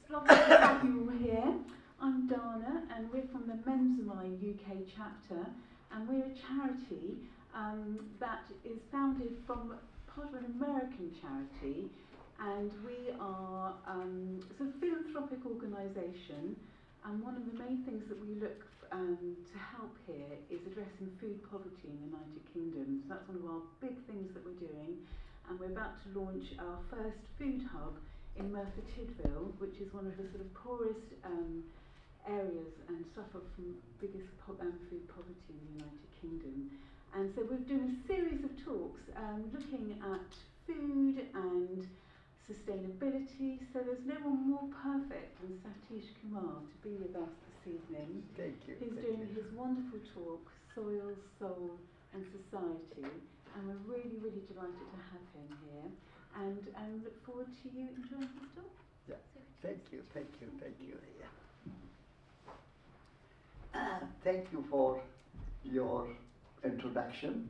It's lovely to have you all here. I'm Dana, and we're from the Men's Mind UK chapter, and we're a charity that is founded from part of an American charity, and we are it's a philanthropic organisation, and one of the main things that we look to help here is addressing food poverty in the United Kingdom. So that's one of our big things that we're doing, and we're about to launch our first food hub in Merthyr Tydfil, which is one of the sort of poorest areas and suffer from biggest food poverty in the United Kingdom. And so we're doing a series of talks looking at food and sustainability. So there's no one more perfect than Satish Kumar to be with us this evening. Thank you. He's doing his wonderful talk, Soil, Soul and Society. And we're really, really delighted to have him here. And look forward to you enjoying his talk. Yeah. Thank you. Thank you for your introduction,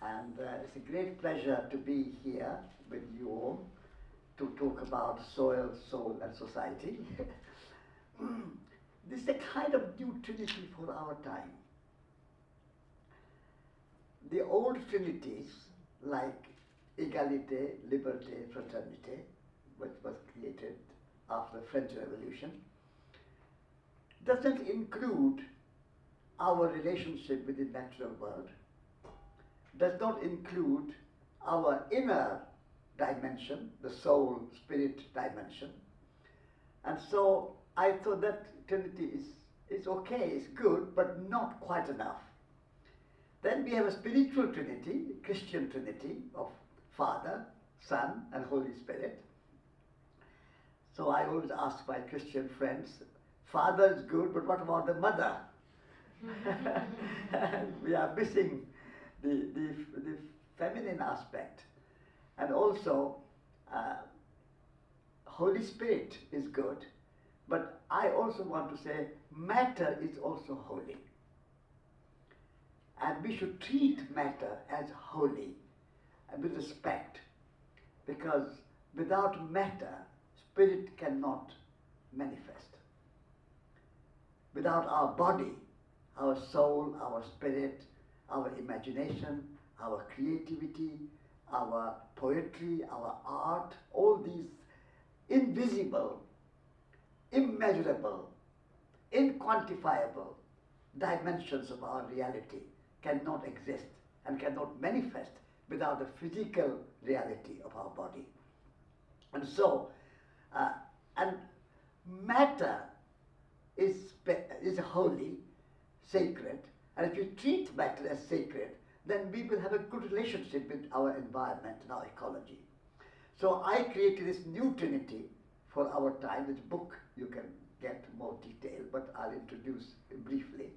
and it's a great pleasure to be here with you all to talk about soil, soul and society. This is a kind of new trinity for our time. The old trinities like égalité, liberté, fraternité, which was created after the French Revolution, doesn't include our relationship with the natural world, does not include our inner dimension, the soul, spirit dimension. And so I thought that Trinity is okay, it's good, but not quite enough. Then we have a spiritual Trinity, Christian Trinity of Father, Son, and Holy Spirit. So I always ask my Christian friends, Father is good, but what about the mother? We are missing the feminine aspect. And also, Holy Spirit is good, but I also want to say matter is also holy. And we should treat matter as holy and with respect, because without matter, spirit cannot manifest. Without our body, our soul, our spirit, our imagination, our creativity, our poetry, our art, all these invisible, immeasurable, inquantifiable dimensions of our reality cannot exist and cannot manifest without the physical reality of our body. And so, and matter is holy, sacred, and if you treat matter as sacred, then we will have a good relationship with our environment and our ecology. So I created this new trinity for our time. This book you can get more detail, but I'll introduce it briefly.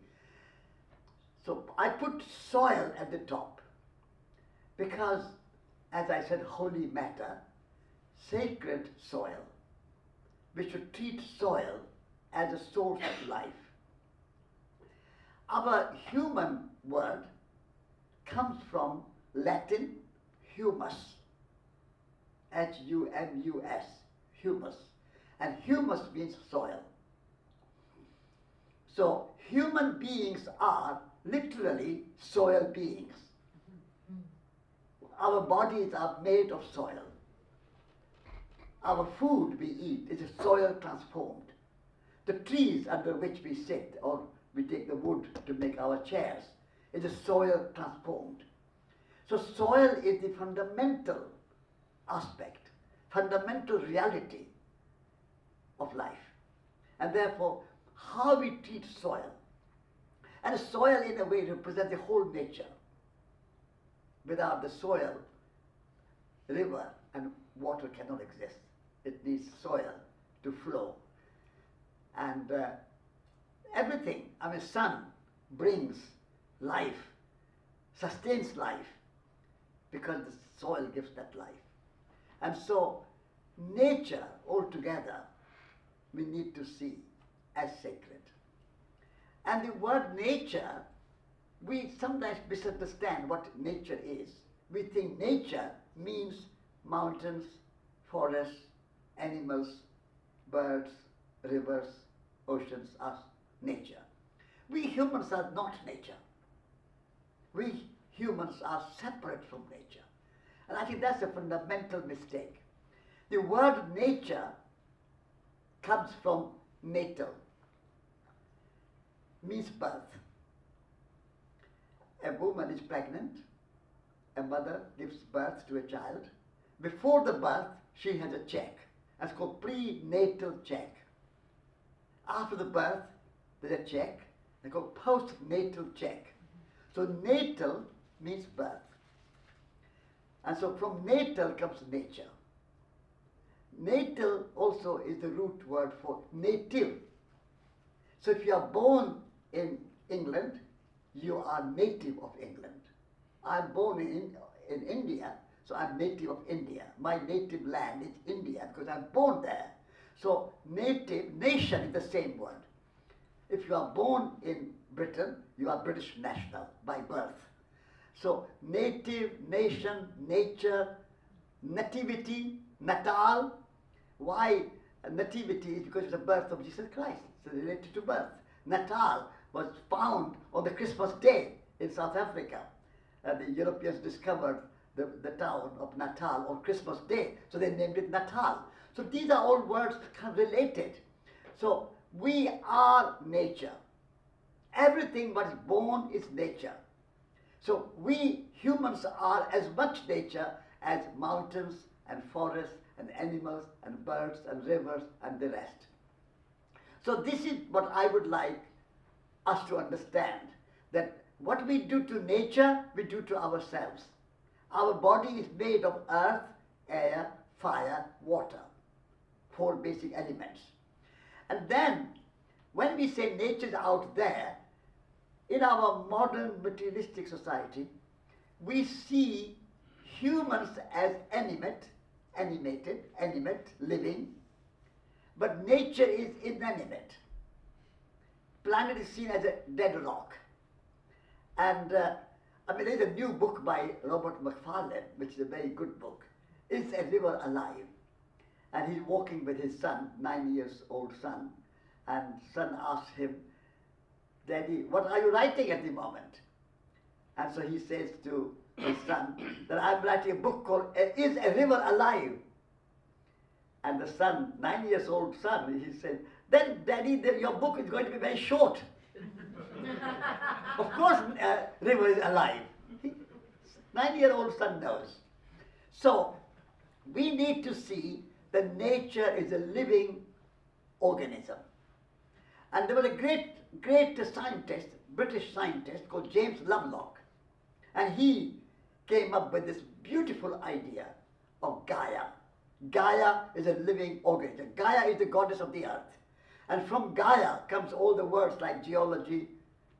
So I put soil at the top because, as I said, holy matter, sacred soil. We should treat soil as a source of life. Our human word comes from Latin humus, H-U-M-U-S, humus, and humus means soil. So human beings are literally soil beings. Our bodies are made of soil. Our food we eat is soil transformed. The trees under which we sit, or we take the wood to make our chairs, is soil transformed. So soil is the fundamental aspect, fundamental reality of life. And therefore, how we treat soil. And soil in a way represents the whole nature. Without the soil, river and water cannot exist. It needs soil to flow. And everything, sun brings life, sustains life, because the soil gives that life. And so, nature altogether, we need to see as sacred. And the word nature, we sometimes misunderstand what nature is. We think nature means mountains, forests, animals, birds, rivers, oceans are nature. We humans are not nature. We humans are separate from nature. And I think that's a fundamental mistake. The word nature comes from natal, means birth. A woman is pregnant, a mother gives birth to a child. Before the birth, she has a check. That's called prenatal check. After the birth, there's a check. They call postnatal check. So natal means birth. And so from natal comes nature. Natal also is the root word for native. So if you are born in England, you are native of England. I'm born in India, so I'm native of India. My native land is India because I'm born there. So native, nation is the same word. If you are born in Britain, you are British national by birth. So native, nation, nature, nativity, natal. Why nativity? Is because it's the birth of Jesus Christ. It's related to birth. Natal was found on the Christmas day in South Africa. The Europeans discovered the town of Natal on Christmas Day, so they named it Natal. So these are all words kind of related. So we are nature. Everything what is born is nature. So we humans are as much nature as mountains and forests and animals and birds and rivers and the rest. So this is what I would like us to understand, that what we do to nature, we do to ourselves. Our body is made of earth, air, fire, water, 4 basic elements. And then, when we say nature is out there, in our modern materialistic society, we see humans as animate, living, but nature is inanimate. Planet is seen as a dead rock. And there's a new book by Robert Macfarlane, which is a very good book. Is a River Alive? And he's walking with his son, 9 years old son, and son asks him, Daddy, what are you writing at the moment? And so he says to his son that I'm writing a book called Is a River Alive? And the son, 9 years old son, he said, then Daddy, your book is going to be very short. Of course, river is alive. 9-year-old son knows. So, we need to see that nature is a living organism. And there was a great scientist, British scientist called James Lovelock. And he came up with this beautiful idea of Gaia. Gaia is a living organism. Gaia is the goddess of the earth. And from Gaia comes all the words like geology,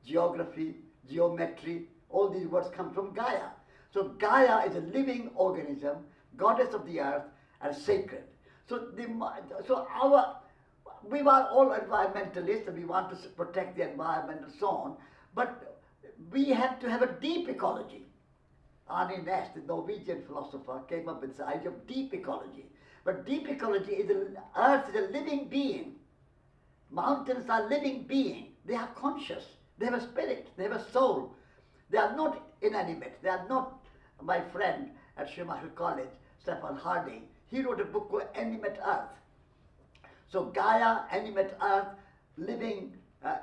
geography, geometry. All these words come from Gaia. So Gaia is a living organism, goddess of the earth, and sacred. So we are all environmentalists and we want to protect the environment and so on, but we have to have a deep ecology. Arne Næss, the Norwegian philosopher, came up with this idea of deep ecology. But deep ecology is earth is a living being. Mountains are living beings. They are conscious. They have a spirit. They have a soul. They are not inanimate. They are not, my friend at Schumacher College, Stefan Harding, he wrote a book called Animate Earth. So Gaia, animate earth, living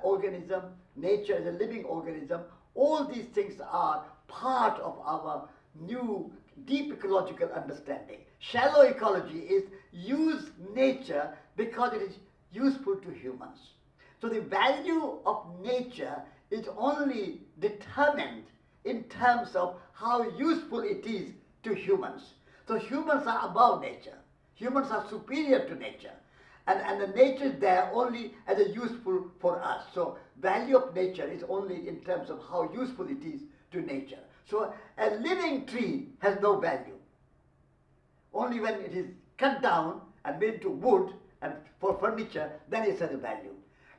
organism, nature is a living organism. All these things are part of our new deep ecological understanding. Shallow ecology is use nature because it is useful to humans. So the value of nature is only determined in terms of how useful it is to humans. So humans are above nature. Humans are superior to nature. And the nature is there only as a useful for us. So value of nature is only in terms of how useful it is to nature. So a living tree has no value. Only when it is cut down and made into wood and for furniture, then it has a value.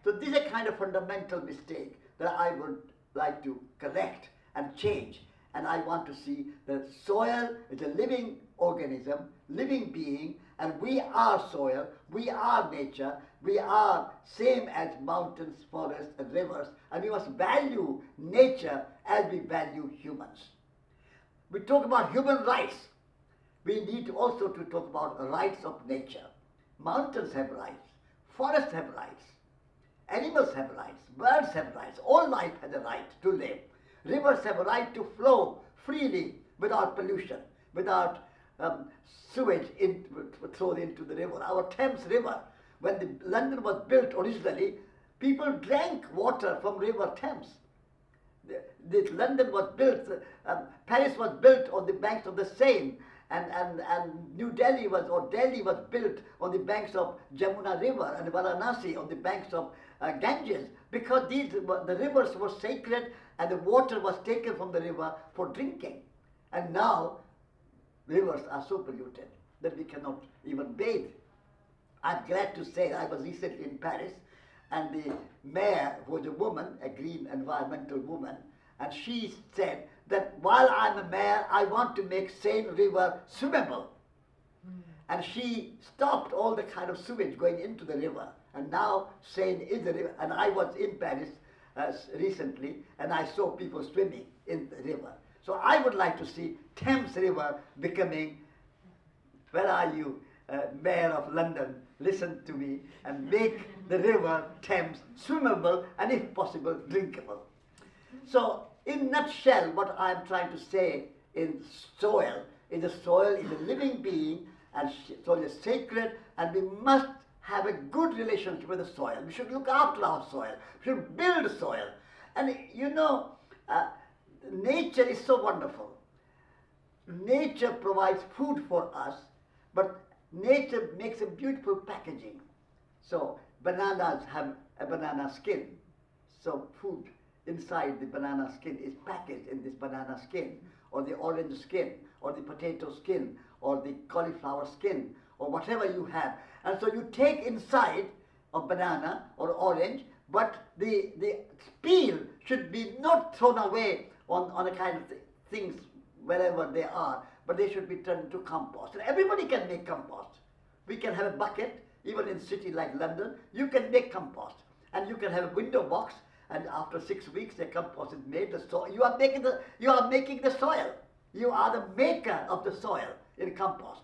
So this is a kind of fundamental mistake that I would like to correct and change. And I want to see that soil is a living organism, living being, and we are soil, we are nature, we are same as mountains, forests, and rivers, and we must value nature as we value humans. We talk about human rights. We need also to talk about rights of nature. Mountains have rights, forests have rights, animals have rights, birds have rights, all life has a right to live. Rivers have a right to flow freely without pollution, without sewage thrown into the river. Our Thames River, when London was built originally, people drank water from River Thames. London was built, Paris was built on the banks of the Seine, and Delhi was built on the banks of Jamuna River, and Varanasi on the banks of Ganges, because the rivers were sacred and the water was taken from the river for drinking. And now rivers are so polluted that we cannot even bathe. I'm glad to say I was recently in Paris, and the mayor was a woman, a green environmental woman, and she said that while I'm a mayor, I want to make Seine River swimmable. And she stopped all the kind of sewage going into the river, and now Seine is a river. And I was in Paris recently, and I saw people swimming in the river. So I would like to see Thames River becoming, where are you, Mayor of London, listen to me, and make the river Thames swimmable and if possible drinkable. So in a nutshell, what I'm trying to say in soil is the soil is a living being, and soil is sacred, and we must have a good relationship with the soil. We should look after our soil. We should build soil. And you know, nature is so wonderful. Nature provides food for us, but nature makes a beautiful packaging. So bananas have a banana skin. So food inside the banana skin is packaged in this banana skin, or the orange skin, or the potato skin, or the cauliflower skin, or whatever you have. And so you take inside a banana or orange, but the peel should be not thrown away on a kind of things wherever they are, but they should be turned into compost. And everybody can make compost. We can have a bucket, even in a city like London, you can make compost. And you can have a window box, and after 6 weeks the compost is made. You are making the soil. You are the maker of the soil in compost.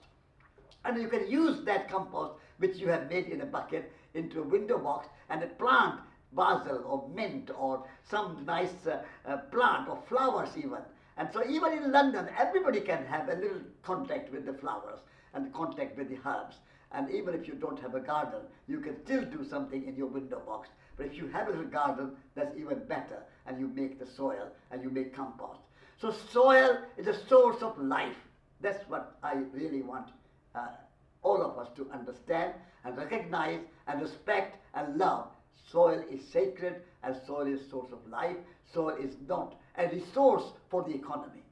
And you can use that compost which you have made in a bucket into a window box and plant basil or mint or some nice plant or flowers even. And so even in London, everybody can have a little contact with the flowers and contact with the herbs. And even if you don't have a garden, you can still do something in your window box. But if you have a little garden, that's even better. And you make the soil and you make compost. So soil is a source of life. That's what I really want all of us to understand and recognize and respect and love. Soil is sacred and soil is source of life. Soil is not a resource for the economy.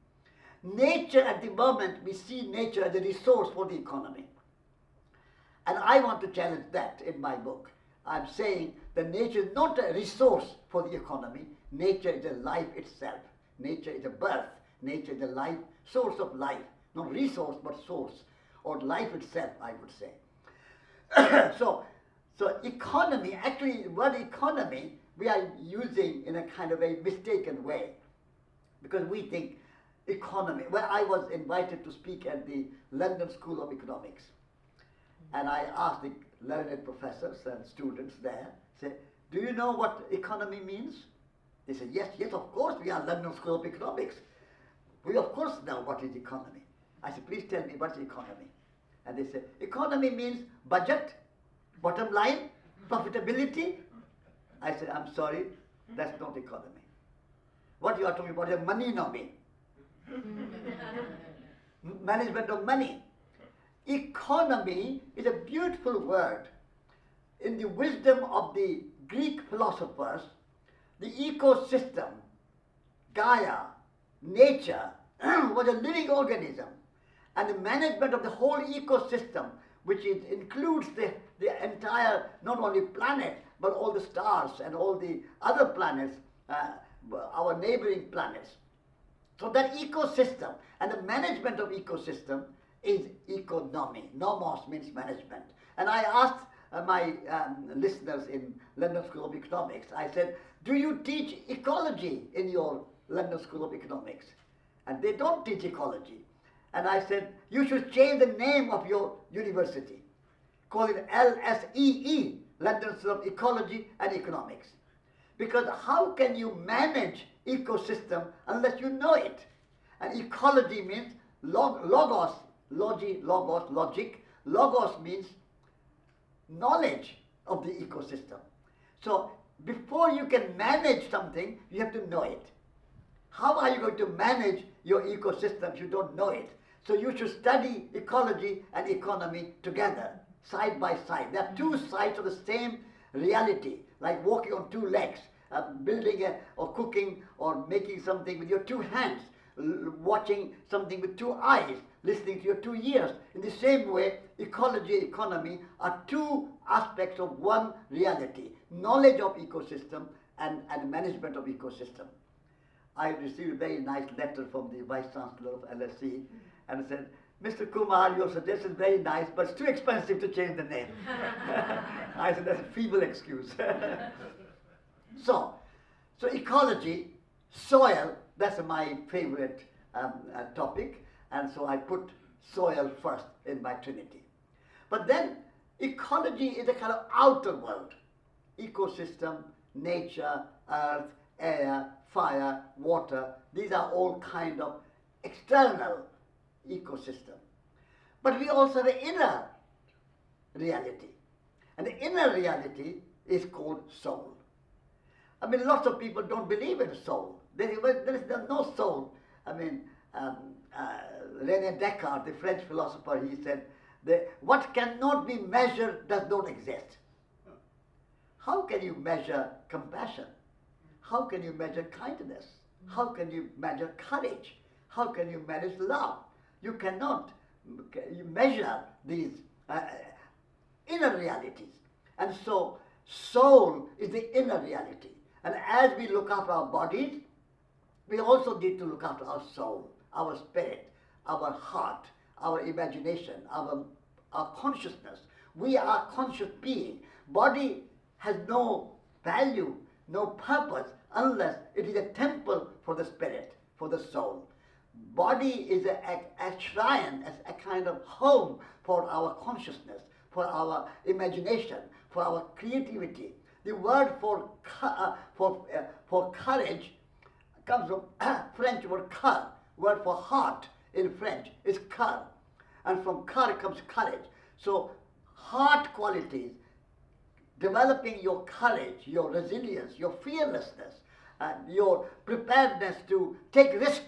Nature at the moment, we see nature as a resource for the economy. And I want to challenge that in my book. I'm saying that nature is not a resource for the economy. Nature is a life itself. Nature is a birth. Nature is a life, source of life. Not resource, but source. Or life itself, I would say. So economy, actually the word economy, we are using in a kind of a mistaken way. Because we think economy, well, I was invited to speak at the London School of Economics. And I asked the learned professors and students there, say, do you know what economy means? They said, yes, of course, we are London School of Economics. We of course know what is economy. I said, please tell me what's economy. And they said, economy means budget, bottom line, profitability. I said, I'm sorry, that's not economy. What you are talking about is money nomi. Management of money. Economy is a beautiful word. In the wisdom of the Greek philosophers, the ecosystem, Gaia, nature, was a living organism. And the management of the whole ecosystem, which includes the entire, not only planet, but all the stars and all the other planets, our neighboring planets. So that ecosystem and the management of ecosystem is economy. Nomos means management. And I asked my listeners in London School of Economics, I said, do you teach ecology in your London School of Economics? And they don't teach ecology. And I said, you should change the name of your university. Call it LSEE, London School of Ecology and Economics. Because how can you manage ecosystem unless you know it? And ecology means logos, logic. Logos means knowledge of the ecosystem. So before you can manage something, you have to know it. How are you going to manage your ecosystem if you don't know it? So you should study ecology and economy together, side by side. They are two sides of the same reality, like walking on two legs, building or cooking or making something with your two hands, watching something with two eyes, listening to your two ears. In the same way, ecology and economy are two aspects of one reality, knowledge of ecosystem and management of ecosystem. I received a very nice letter from the Vice Chancellor of LSE and said, Mr. Kumar, your suggestion is very nice, but it's too expensive to change the name. I said, that's a feeble excuse. So ecology, soil, that's my favorite topic, and so I put soil first in my trinity. But then ecology is a kind of outer world. Ecosystem, nature, earth, air, fire, water, these are all kind of external ecosystem. But we also have an inner reality. And the inner reality is called soul. I mean, lots of people don't believe in soul. There is no soul. I mean, René Descartes, the French philosopher, he said, what cannot be measured does not exist. How can you measure compassion? How can you measure kindness? How can you measure courage? How can you manage love? You cannot measure these inner realities. And so soul is the inner reality. And as we look after our bodies, we also need to look after our soul, our spirit, our heart, our imagination, our consciousness. We are conscious beings. Body has no value, no purpose, unless it is a temple for the spirit, for the soul. Body is a shrine, a kind of home for our consciousness, for our imagination, for our creativity. The word for courage comes from French word cœur. Word for heart in French is cœur. And from cœur comes courage. So heart qualities, developing your courage, your resilience, your fearlessness, and your preparedness to take risk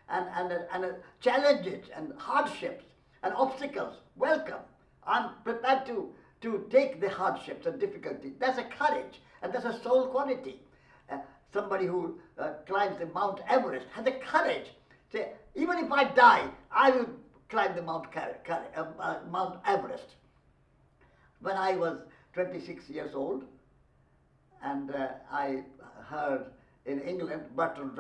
and challenges and hardships and obstacles. Welcome. I'm prepared to take the hardships and difficulties. That's a courage, and that's a soul quality. Somebody who climbs the Mount Everest has the courage. Say, even if I die, I will climb the Mount Everest. When I was 26 years old, and I heard in England Bertrand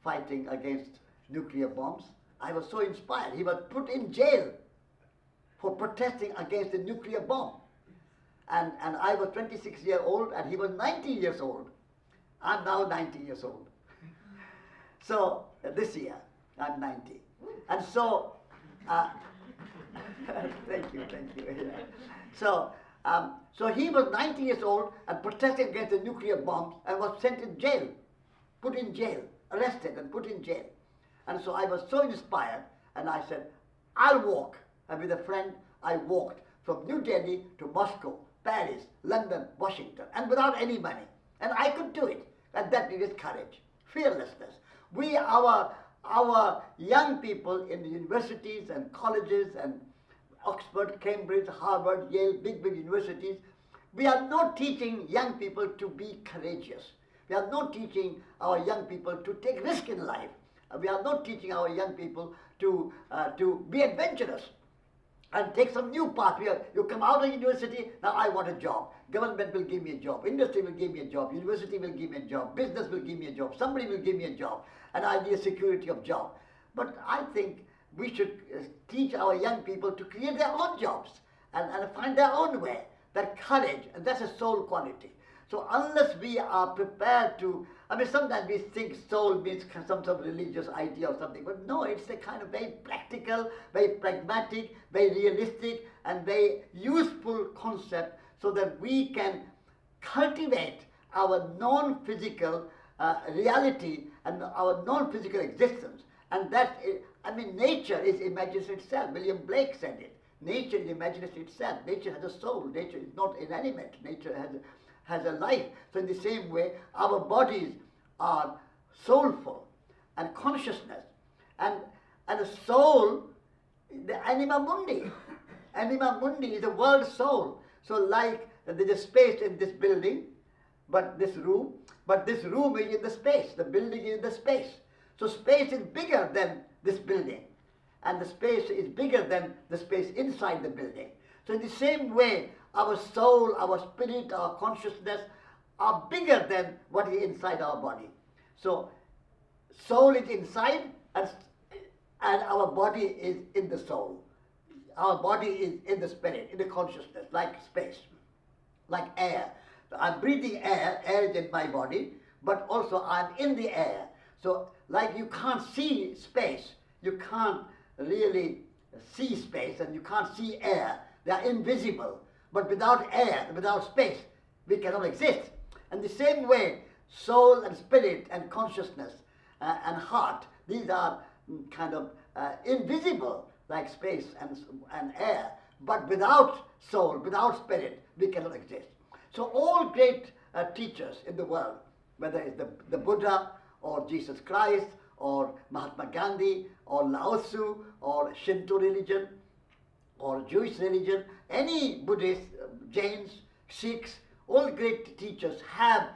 fighting against nuclear bombs, I was so inspired. He was put in jail for protesting against the nuclear bomb. And I was 26 years old and he was 90 years old. I'm now 90 years old. So this year, I'm 90. And so, thank you. Yeah. So he was 90 years old and protested against the nuclear bombs and was sent in jail, put in jail, arrested and put in jail. And so I was so inspired and I said, I'll walk. And with a friend, I walked from New Delhi to Moscow, Paris, London, Washington, and without any money. And I could do it. And that needed courage, fearlessness. Our young people in the universities and colleges and Oxford, Cambridge, Harvard, Yale, big universities, we are not teaching young people to be courageous. We are not teaching our young people to take risk in life. We are not teaching our young people to be adventurous and take some new path. You come out of university, now I want a job. Government will give me a job. Industry will give me a job. University will give me a job. Business will give me a job. Somebody will give me a job. And I need a security of job. But I think we should teach our young people to create their own jobs and find their own way. That courage, and that's a soul quality. So unless we are prepared to, I mean, sometimes we think soul means some sort of religious idea or something, but no, it's a kind of very practical, very pragmatic, very realistic, and very useful concept so that we can cultivate our non-physical reality and our non-physical existence. And that, I mean, nature is imagination itself. William Blake said it. Nature is imagination itself. Nature has a soul. Nature is not inanimate. Nature has a life. So in the same way, our bodies are soulful and consciousness. And a soul, the anima mundi. Anima mundi is the world soul. So like there's a space in this building, but this room is in the space. The building is in the space. So space is bigger than this building. And the space is bigger than the space inside the building. So in the same way, our soul, our spirit, our consciousness are bigger than what is inside our body. So soul is inside and our body is in the soul. Our body is in the spirit, in the consciousness, like space, like air. I'm breathing air, air is in my body, but also I'm in the air. So like you can't see space, you can't really see space and you can't see air. They are invisible. But without air, without space, we cannot exist. And the same way, soul and spirit and consciousness and heart, these are kind of invisible, like space and air. But without soul, without spirit, we cannot exist. So all great teachers in the world, whether it's the Buddha or Jesus Christ or Mahatma Gandhi or Lao Tzu or Shinto religion or Jewish religion, any Buddhist, Jains, Sikhs, all great teachers have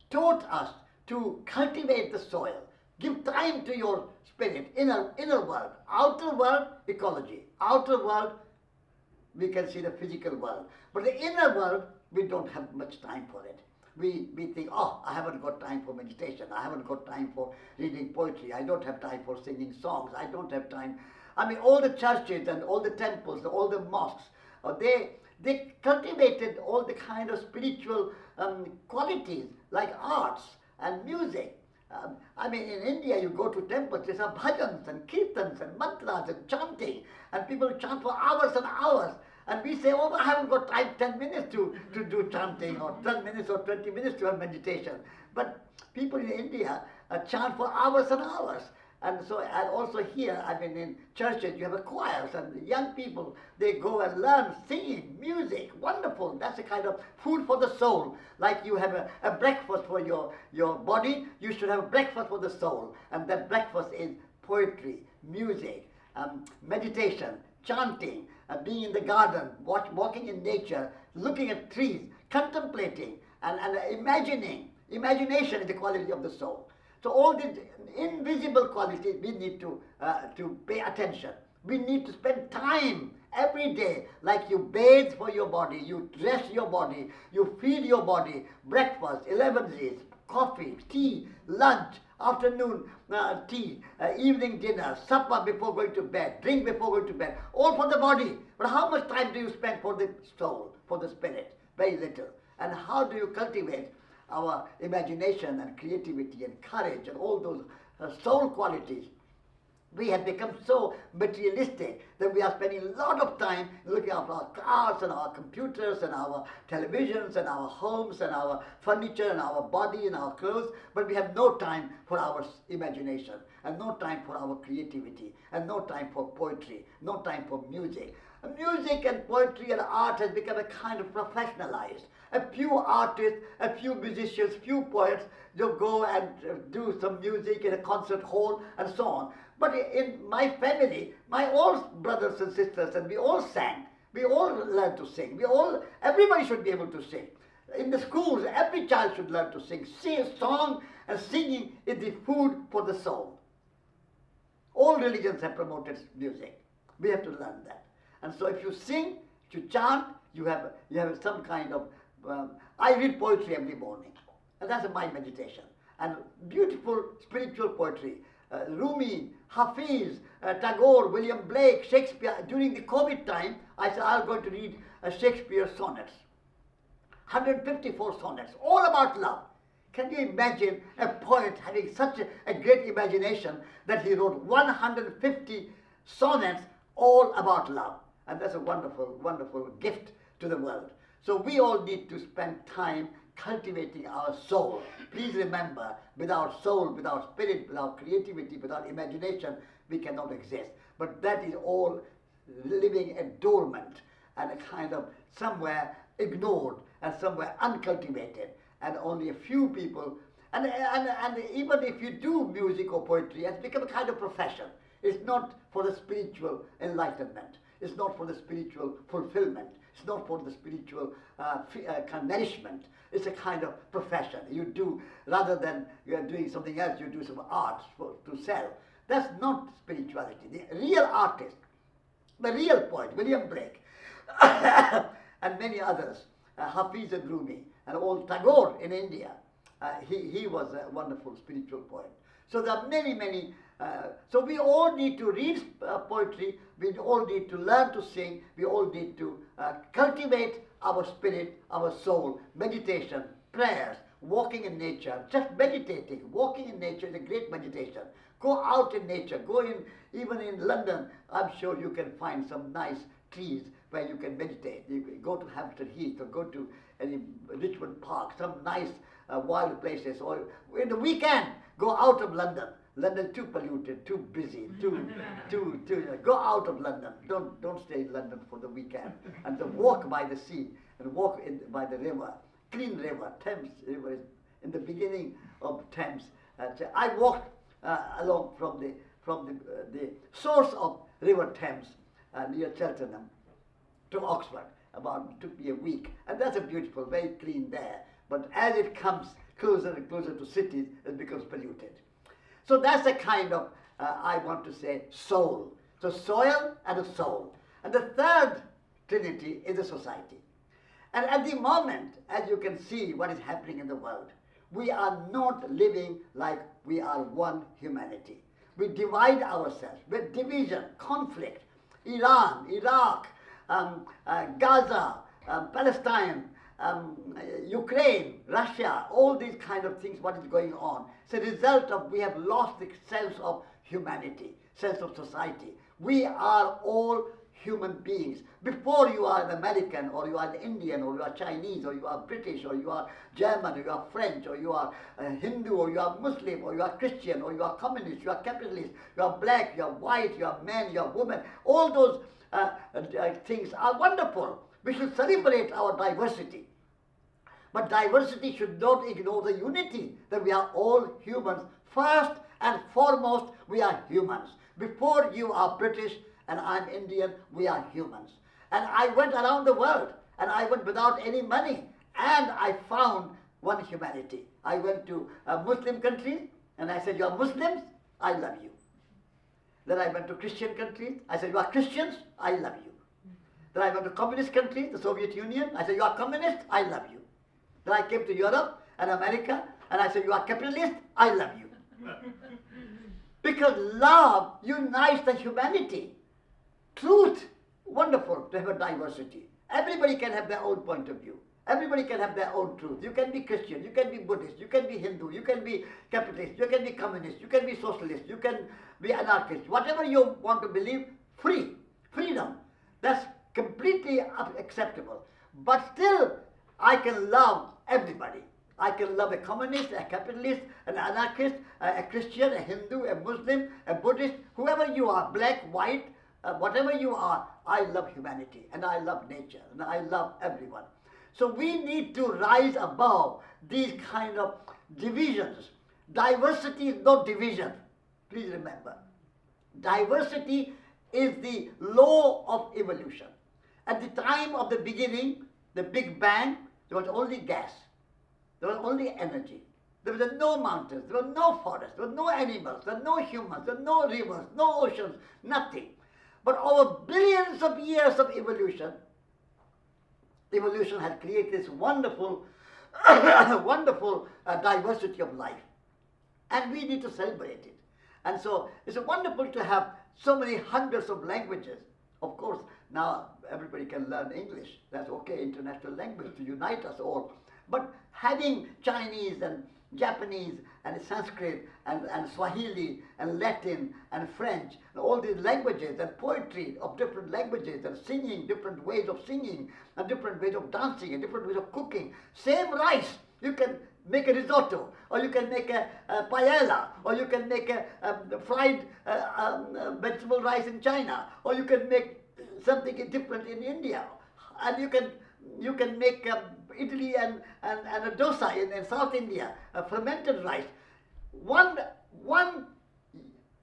taught us to cultivate the soil. Give time to your spirit, inner world. Outer world, ecology. Outer world, we can see the physical world. But the inner world, we don't have much time for it. We think, oh, I haven't got time for meditation. I haven't got time for reading poetry. I don't have time for singing songs. I don't have time. I mean, all the churches and all the temples, all the mosques, they cultivated all the kind of spiritual qualities like arts and music. I mean, in India, you go to temples, there's bhajans and kirtans and mantras and chanting, and people chant for hours and hours. And we say, oh, I haven't got time, 10 minutes to do chanting, or 10 minutes or 20 minutes to have meditation. But people in India chant for hours and hours. And so, and also here, I mean, in churches, you have a choirs, and the young people, they go and learn singing, music, wonderful. That's a kind of food for the soul. Like you have a breakfast for your body, you should have a breakfast for the soul. And that breakfast is poetry, music, meditation, chanting, being in the garden, walking in nature, looking at trees, contemplating, and imagining. Imagination is the quality of the soul. So all these invisible qualities we need to pay attention. We need to spend time every day, like you bathe for your body, you dress your body, you feed your body, breakfast, 11s, coffee, tea, lunch, afternoon tea, evening dinner, supper before going to bed, drink before going to bed, all for the body. But how much time do you spend for the soul, for the spirit? Very little. And how do you cultivate our imagination and creativity and courage and all those soul qualities? We have become so materialistic that we are spending a lot of time looking at our cars and our computers and our televisions and our homes and our furniture and our body and our clothes, but we have no time for our imagination and no time for our creativity and no time for poetry, no time for music. Music and poetry and art has become a kind of professionalized. A few artists, a few musicians, few poets, they'll go and do some music in a concert hall and so on. But in my family, my all brothers and sisters, and we all sang. We all learned to sing. Everybody should be able to sing. In the schools, every child should learn to sing. Sing a song, and singing is the food for the soul. All religions have promoted music. We have to learn that. And so if you sing, if you chant, you have some kind of, I read poetry every morning. And that's my meditation. And beautiful spiritual poetry. Rumi, Hafiz, Tagore, William Blake, Shakespeare. During the COVID time, I said, I'm going to read Shakespeare's sonnets. 154 sonnets, all about love. Can you imagine a poet having such a great imagination that he wrote 150 sonnets all about love? And that's a wonderful, wonderful gift to the world. So we all need to spend time cultivating our soul. Please remember, without soul, without spirit, without creativity, without imagination, we cannot exist. But that is all living a dormant and a kind of somewhere ignored and somewhere uncultivated, and only a few people. And even if you do music or poetry, it's become a kind of profession. It's not for the spiritual enlightenment. It's not for the spiritual fulfillment. It's not for the spiritual nourishment. It's a kind of profession. You do, rather than you are doing something else, you do some art to sell. That's not spirituality. The real artist, the real poet, William Blake, and many others, Hafiz and Rumi, and old Tagore in India, he was a wonderful spiritual poet. So there are many, many. So we all need to read poetry, we all need to learn to sing, we all need to cultivate our spirit, our soul, meditation, prayers, walking in nature, just meditating. Walking in nature is a great meditation. Go out in nature, go in, even in London, I'm sure you can find some nice trees where you can meditate. You can go to Hampstead Heath or go to any Richmond Park, some nice wild places, or in the weekend, go out of London. London too polluted, too busy, go out of London. Don't stay in London for the weekend. And to walk by the sea and walk by the river, clean river, Thames River is in the beginning of Thames. I walked along from the source of River Thames near Cheltenham to Oxford. It took me a week, and that's a beautiful, very clean there. But as it comes closer and closer to cities, it becomes polluted. So that's a kind of, I want to say, soul. So soil and a soul. And the third trinity is a society. And at the moment, as you can see what is happening in the world, we are not living like we are one humanity. We divide ourselves with division, conflict. Iran, Iraq, Gaza, Palestine, Ukraine, Russia, all these kind of things, what is going on. It's a result of we have lost the sense of humanity, sense of society. We are all human beings. Before you are an American, or you are an Indian, or you are Chinese, or you are British, or you are German, or you are French, or you are Hindu, or you are Muslim, or you are Christian, or you are communist, you are capitalist, you are black, you are white, you are man, you are woman. All those things are wonderful. We should celebrate our diversity. But diversity should not ignore the unity, that we are all humans. First and foremost, we are humans. Before you are British and I'm Indian, we are humans. And I went around the world, and I went without any money, and I found one humanity. I went to Muslim countries, and I said, you are Muslims, I love you. Then I went to Christian countries, I said, you are Christians, I love you. Then I went to communist countries, the Soviet Union, I said, you are communist, I love you. Then I came to Europe and America, and I said, you are capitalist, I love you. Because love unites the humanity. Truth, wonderful to have a diversity. Everybody can have their own point of view. Everybody can have their own truth. You can be Christian, you can be Buddhist, you can be Hindu, you can be capitalist, you can be communist, you can be socialist, you can be anarchist. Whatever you want to believe, free. Freedom. That's completely acceptable. But still, I can love everybody. I can love a communist, a capitalist, an anarchist, a Christian, a Hindu, a Muslim, a Buddhist, whoever you are, black, white, whatever you are, I love humanity, and I love nature, and I love everyone. So we need to rise above these kind of divisions. Diversity is not division. Please remember. Diversity is the law of evolution. At the time of the beginning, the Big Bang, there was only gas. There was only energy. There were no mountains, there were no forests, there were no animals, there were no humans, there were no rivers, no oceans, nothing. But over billions of years of evolution, evolution has created this wonderful, wonderful diversity of life. And we need to celebrate it. And so it's wonderful to have so many hundreds of languages. Of course, now everybody can learn English. That's okay, international language to unite us all. But having Chinese and Japanese and Sanskrit and Swahili and Latin and French and all these languages and poetry of different languages and singing, different ways of singing and different ways of dancing and different ways of cooking. Same rice, you can make a risotto, or you can make a paella, or you can make a fried vegetable rice in China, or you can make something different in India, and you can make idli and a dosa in South India, a fermented rice. One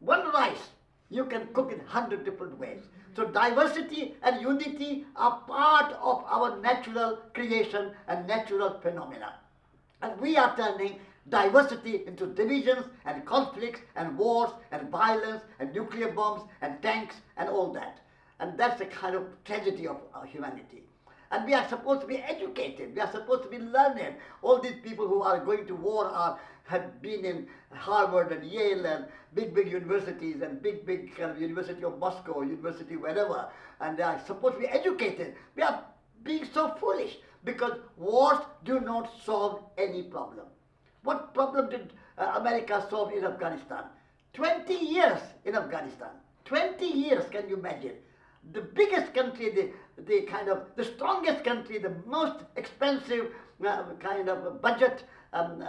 rice you can cook in 100 different ways. So diversity and unity are part of our natural creation and natural phenomena. And we are turning diversity into divisions and conflicts and wars and violence and nuclear bombs and tanks and all that. And that's the kind of tragedy of our humanity. And we are supposed to be educated. We are supposed to be learned. All these people who are going to war have been in Harvard and Yale and big universities and big kind of University of Moscow, University wherever. And they are supposed to be educated. We are being so foolish because wars do not solve any problem. What problem did America solve in Afghanistan? 20 years in Afghanistan. 20 years, can you imagine? The biggest country, the strongest country, the most expensive kind of budget on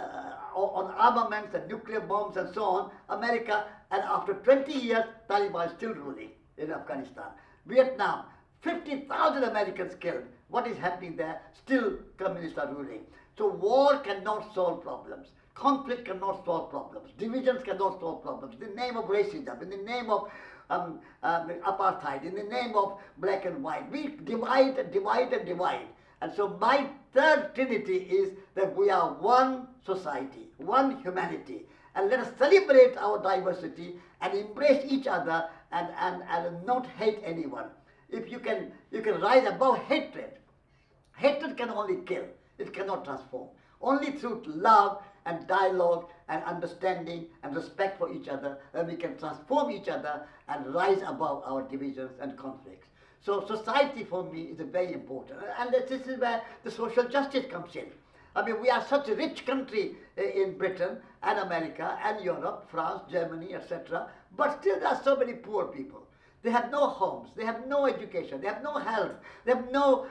armaments and nuclear bombs and so on, America, and after 20 years, Taliban is still ruling in Afghanistan. Vietnam, 50,000 Americans killed. What is happening there? Still communists are ruling. So war cannot solve problems. Conflict cannot solve problems. Divisions cannot solve problems. In the name of racism, in the name of apartheid, in the name of black and white. We divide and divide and divide. And so my third trinity is that we are one society, one humanity. And let us celebrate our diversity and embrace each other and not hate anyone. If you can rise above hatred. Hatred can only kill. It cannot transform. Only through love and dialogue and understanding and respect for each other, then we can transform each other and rise above our divisions and conflicts. So society for me is very important. And this is where the social justice comes in. I mean, we are such a rich country in Britain and America and Europe, France, Germany, etc. But still there are so many poor people. They have no homes, they have no education, they have no health, they have no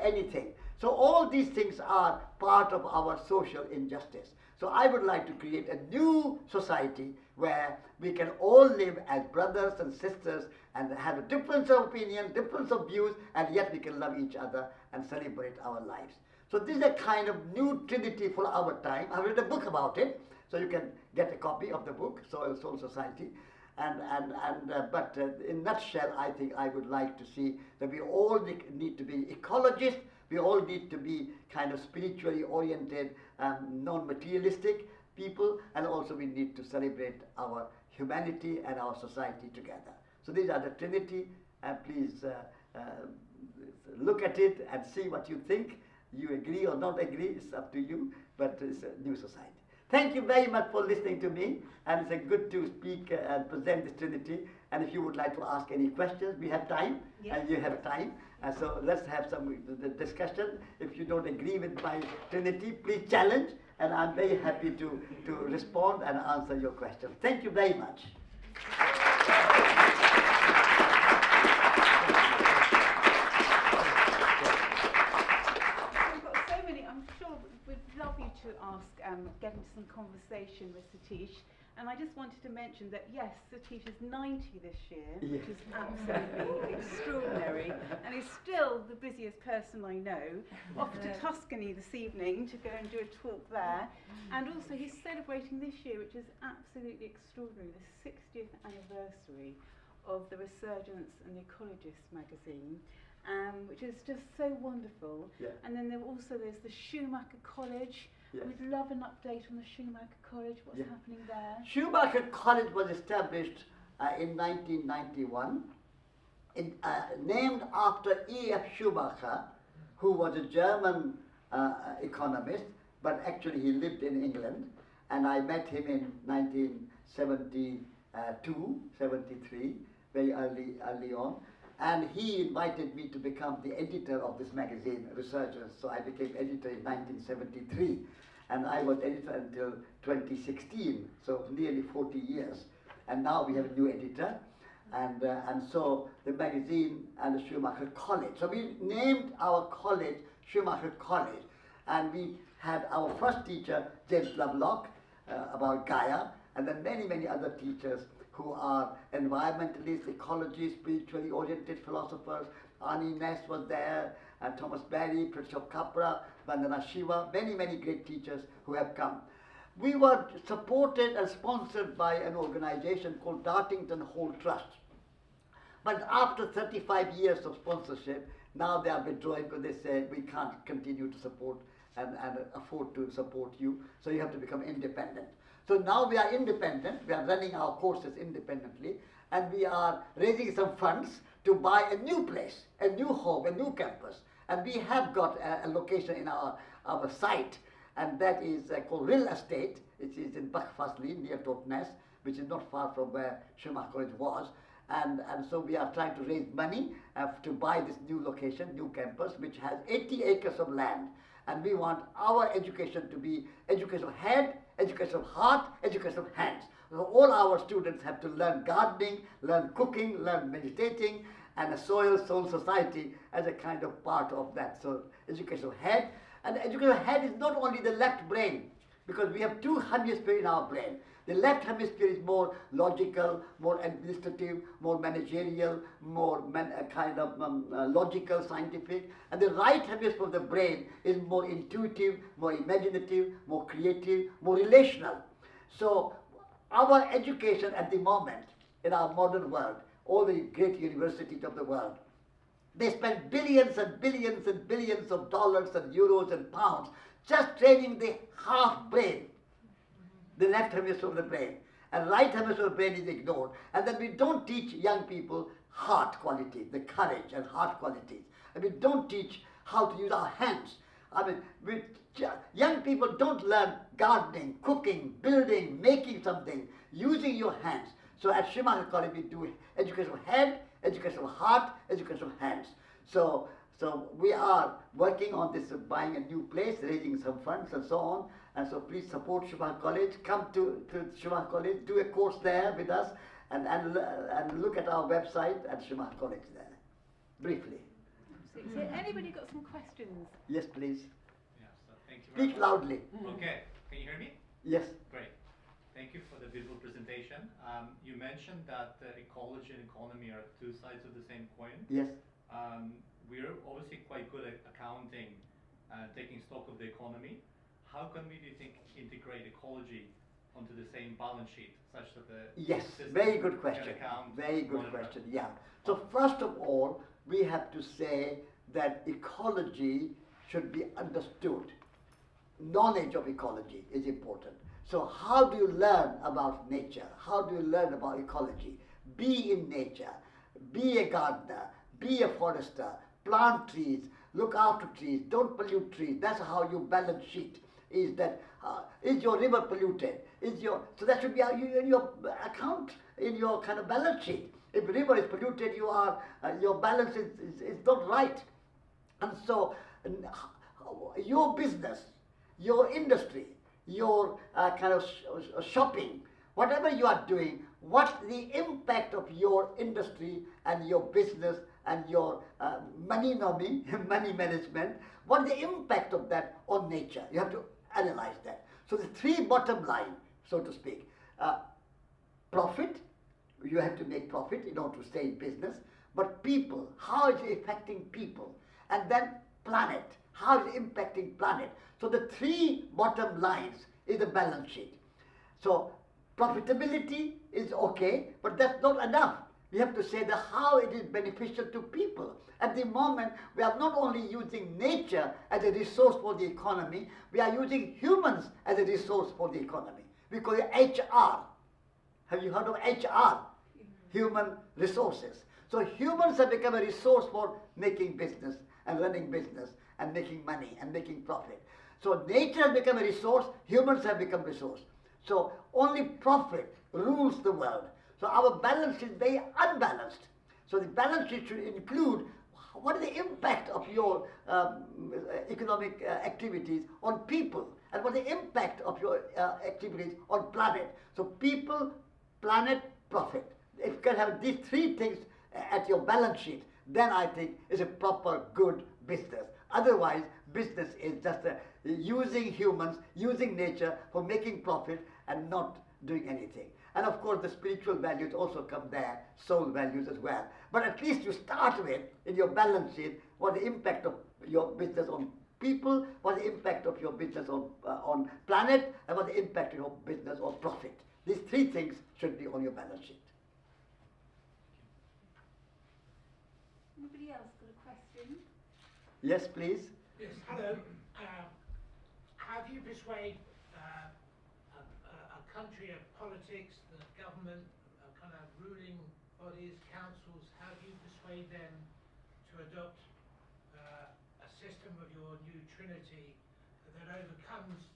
anything. So all these things are part of our social injustice. So I would like to create a new society where we can all live as brothers and sisters and have a difference of opinion, difference of views, and yet we can love each other and celebrate our lives. So this is a kind of new trinity for our time. I've written a book about it, so you can get a copy of the book, Soil Society. But in a nutshell, I think I would like to see that we all need to be ecologists. We all need to be kind of spiritually oriented, non-materialistic people, and also we need to celebrate our humanity and our society together. So these are the Trinity, and please look at it and see what you think. You agree or not agree, it's up to you, but it's a new society. Thank you very much for listening to me, and it's good to speak and present this Trinity. And if you would like to ask any questions, we have time, yes. And you have time. And so let's have some discussion. If you don't agree with my Trinity, please challenge, and I'm very happy to respond and answer your questions. Thank you very much. To ask, get into some conversation with Satish, and I just wanted to mention that yes, Satish is 90 this year, yes. Which is absolutely extraordinary, and he's still the busiest person I know. Off to Tuscany this evening to go and do a talk there, and also he's celebrating this year, which is absolutely extraordinary, the 60th anniversary of the Resurgence and the Ecologist magazine. Which is just so wonderful. Yeah. And then there's the Schumacher College. Yeah. We'd love an update on the Schumacher College, what's happening there. Schumacher College was established in 1991, named after E.F. Schumacher, who was a German economist, but actually he lived in England, and I met him in 1970. 73, very early on. And he invited me to become the editor of this magazine, Resurgence. So I became editor in 1973. And I was editor until 2016, so nearly 40 years. And now we have a new editor. And so the magazine and the Schumacher College. So we named our college Schumacher College. And we had our first teacher, Jain about Gaia, and then many other teachers who are environmentalists, ecologists, spiritually oriented philosophers. Ani Ness was there, and Thomas Berry, Prashop Kapra, Vandana Shiva, many great teachers who have come. We were supported and sponsored by an organization called Dartington Hall Trust. But after 35 years of sponsorship, now they are withdrawing because they say we can't continue to support and afford to support you, so you have to become independent. So now we are independent, we are running our courses independently, and we are raising some funds to buy a new place, a new home, a new campus. And we have got a location in our site, and that is called Real Estate. It is in Bakfasli, near Totnes, which is not far from where Schumacher College was. And so we are trying to raise money to buy this new location, new campus, which has 80 acres of land. And we want our education to be education of head, education of heart, education of hands. So all our students have to learn gardening, learn cooking, learn meditating, and a soil society as a kind of part of that. So education of head, and education of head is not only the left brain, because we have two hemispheres in our brain. The left hemisphere is more logical, more administrative, more managerial, more logical, scientific. And the right hemisphere of the brain is more intuitive, more imaginative, more creative, more relational. So our education at the moment in our modern world, all the great universities of the world, they spend billions and billions and billions of dollars and euros and pounds just training the half brain, the left hemisphere of the brain, and right hemisphere of the brain is ignored. And then we don't teach young people heart qualities, the courage and heart qualities. And we don't teach how to use our hands. I mean, young people don't learn gardening, cooking, building, making something, using your hands. So at Schumacher College we do education of head, education of heart, education of hands. So we are working on this, buying a new place, raising some funds and so on. And so please support Schumacher College, come to Schumacher College, do a course there with us, and look at our website at Schumacher College there, briefly. So anybody got some questions? Yes, please. Yeah, so thank you very Speak much. loudly. Okay, can you hear me? Yes. Great. Thank you for the beautiful presentation. You mentioned that ecology and economy are two sides of the same coin. Yes. We're obviously quite good at accounting, taking stock of the economy. How can we, do you think, integrate ecology onto the same balance sheet such that the Yes, system very good question. can account, Very good monitor? question, yeah. So first of all, we have to say that ecology should be understood. Knowledge of ecology is important. So how do you learn about nature? How do you learn about ecology? Be in nature, be a gardener, be a forester, plant trees, look after trees, don't pollute trees. That's how you balance sheet. Is that is your river polluted? So that should be in your account, in your kind of balance sheet. If the river is polluted, your balance is not right. And so your business, your industry, your kind of shopping, whatever you are doing, what the impact of your industry and your business and your money management, what the impact of that on nature? You have to analyze that. So the three bottom line, so to speak, profit, you have to make profit in order to stay in business, but people, how is it affecting people? And then planet, how is it impacting planet? So the three bottom lines is the balance sheet. So profitability is okay, but that's not enough. We have to say how it is beneficial to people. At the moment, we are not only using nature as a resource for the economy, we are using humans as a resource for the economy. We call it HR. Have you heard of HR? Human resources. So humans have become a resource for making business and running business and making money and making profit. So nature has become a resource, humans have become resource. So only profit rules the world. So our balance sheet is very unbalanced. So the balance sheet should include what is the impact of your economic activities on people, and what is the impact of your activities on planet. So people, planet, profit. If you can have these three things at your balance sheet, then I think it's a proper good business. Otherwise, business is just using humans, using nature for making profit and not doing anything. And of course, the spiritual values also come there, soul values as well. But at least you start with, in your balance sheet, what the impact of your business on people, what the impact of your business on planet, and what the impact of your business on profit. These three things should be on your balance sheet. Anybody else got a question? Yes, please. Yes, hello. How do you persuade a country of politics, the government, kind of ruling bodies, councils, how do you persuade them to adopt a system of your new trinity that overcomes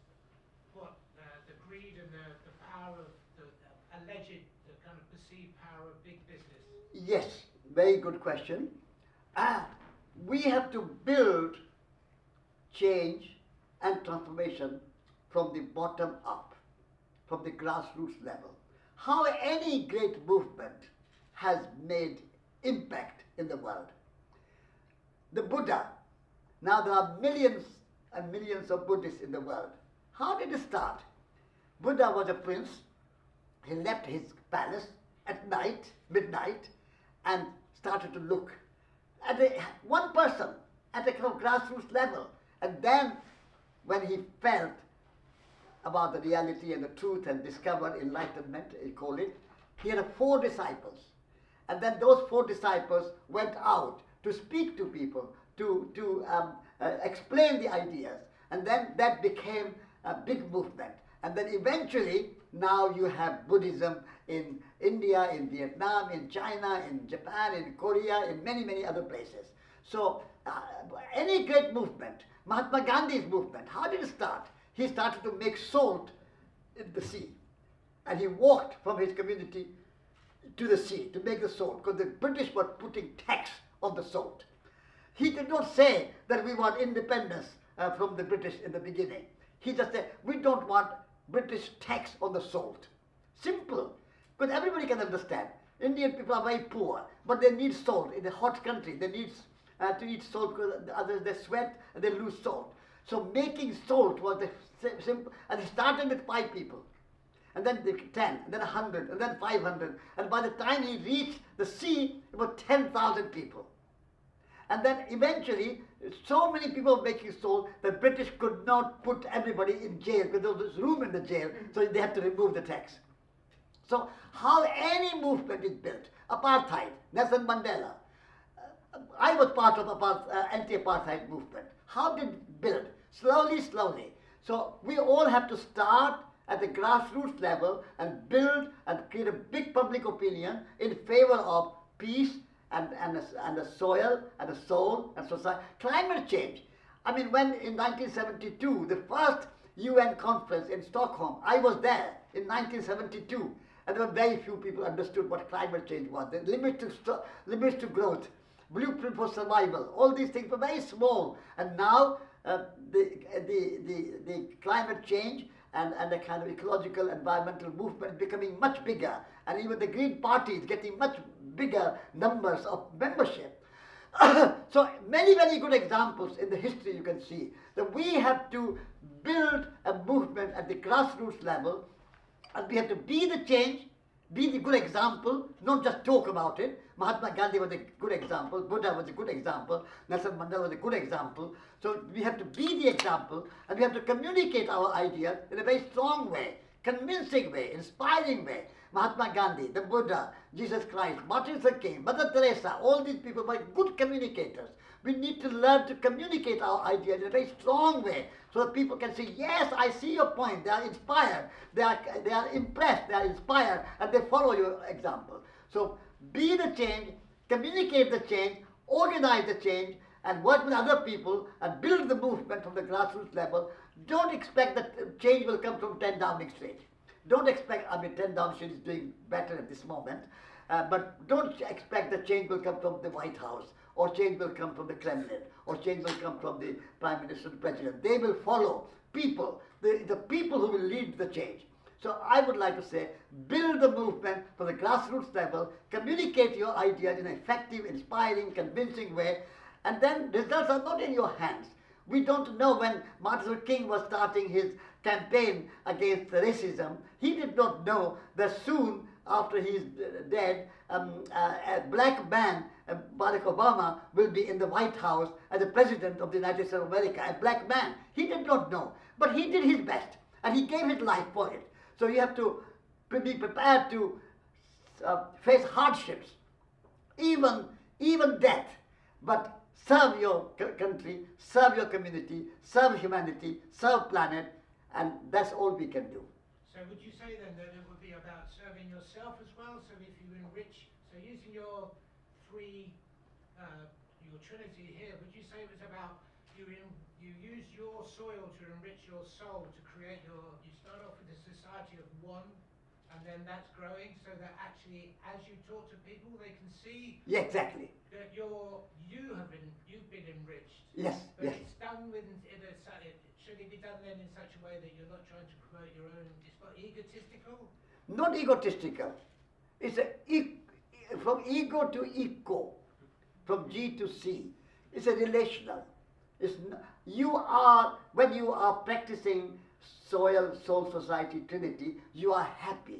what the greed and the power of the alleged, the kind of perceived power of big business? Yes, very good question. We have to build change and transformation from the bottom up, from the grassroots level. How any great movement has made impact in the world. The Buddha, now there are millions and millions of Buddhists in the world. How did it start? Buddha was a prince. He left his palace at night, midnight, and started to look at one person at a kind of grassroots level. And then when he felt about the reality and the truth and discovered enlightenment, he called it, he had 4 disciples. And then those 4 disciples went out to speak to people, to explain the ideas. And then that became a big movement. And then eventually, now you have Buddhism in India, in Vietnam, in China, in Japan, in Korea, in many, many other places. So any great movement, Mahatma Gandhi's movement, how did it start? He started to make salt in the sea. And he walked from his community to the sea to make the salt, because the British were putting tax on the salt. He did not say that we want independence from the British in the beginning. He just said, we don't want British tax on the salt. Simple. Because everybody can understand. Indian people are very poor, but they need salt. In a hot country, they need to eat salt because others they sweat and they lose salt. So making salt was the simple, and he started with 5 people. And then 10, and then 100, and then 500. And by the time he reached the sea, it was 10,000 people. And then eventually, so many people were making salt, the British could not put everybody in jail because there was room in the jail, so they had to remove the tax. So how any movement is built, apartheid, Nelson Mandela. I was part of anti-apartheid movement. How did it build? Slowly, slowly. So we all have to start at the grassroots level and build and create a big public opinion in favor of peace and the soil and the soul and society. Climate change. I mean, when in 1972, the first UN conference in Stockholm, I was there in 1972, and there were very few people understood what climate change was. The limits to growth, blueprint for survival, all these things were very small. And now the climate change and the kind of ecological environmental movement is becoming much bigger, and even the Green Party is getting much bigger numbers of membership. So many, very good examples in the history you can see that we have to build a movement at the grassroots level, and we have to be the change, be the good example, not just talk about it. Mahatma Gandhi was a good example, Buddha was a good example, Nelson Mandela was a good example. So we have to be the example, and we have to communicate our ideas in a very strong way, convincing way, inspiring way. Mahatma Gandhi, the Buddha, Jesus Christ, Martin Luther King, Mother Teresa, all these people were good communicators. We need to learn to communicate our ideas in a very strong way, so that people can say, yes, I see your point, they are inspired, they are impressed, they are inspired, and they follow your example. So be the change, communicate the change, organize the change, and work with other people and build the movement from the grassroots level. Don't expect that change will come from 10 Downing Street. Don't expect, I mean, 10 Downstream is doing better at this moment, but don't expect the change will come from the White House, or change will come from the Kremlin, or change will come from the Prime Minister and President. They will follow people, the people who will lead the change. So I would like to say, build the movement from the grassroots level, communicate your ideas in an effective, inspiring, convincing way, and then results are not in your hands. We don't know when Martin Luther King was starting his campaign against racism, he did not know that soon after he is dead, a black man, Barack Obama, will be in the White House as the President of the United States of America, a black man. He did not know, but he did his best, and he gave his life for it. So you have to be prepared to face hardships, even death, but serve your country, serve your community, serve humanity, serve planet, and that's all we can do. So would you say then that it would be about serving yourself as well? So if you enrich, so using your your trinity here, would you say it was about you use your soil to enrich your soul, to create you start off with a society of one, and then that's growing, so that actually as you talk to people they can see Exactly. that you've been enriched. Yes, But yes. it's done should it be done then in such a way that you're not trying to promote your own, it's not egotistical? Not egotistical. It's from ego to eco, from G to C. It's a relational. When you are practicing soil, soul, society, trinity, you are happy,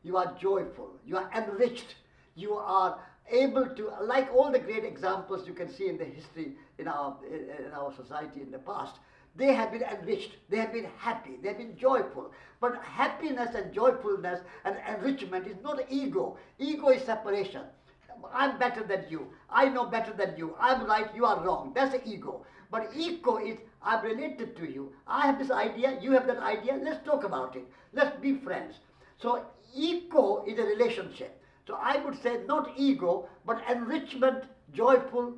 you are joyful, you are enriched, you are able to, like all the great examples you can see in the history in our society in the past, they have been enriched, they have been happy, they have been joyful. But happiness and joyfulness and enrichment is not ego. Ego is separation. I'm better than you, I know better than you, I'm right, you are wrong. That's the ego. But eco is, I'm related to you, I have this idea, you have that idea, let's talk about it, let's be friends. So eco is a relationship. So I would say not ego, but enrichment, joyful,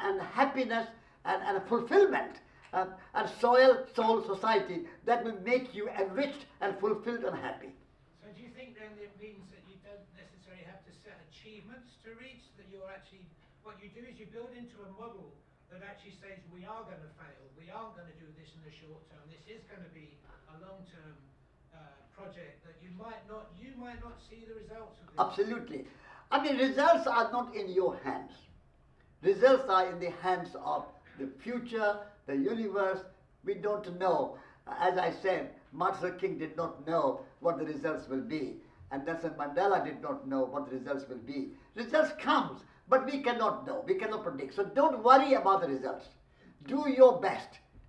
and happiness, and fulfillment. And soil, soul, society, that will make you enriched and fulfilled and happy. So do you think then it means that you don't necessarily have to set achievements to reach, that you're actually, what you do is you build into a model that actually says we are going to fail, we aren't going to do this in the short term, this is going to be a long-term project that you might not see the results of this. Absolutely. I mean, results are not in your hands. Results are in the hands of the future, the universe. We don't know. As I said, Martin Luther King did not know what the results will be, and Nelson Mandela did not know what the results will be. Results comes, but we cannot know, we cannot predict. So don't worry about the results. Do your best.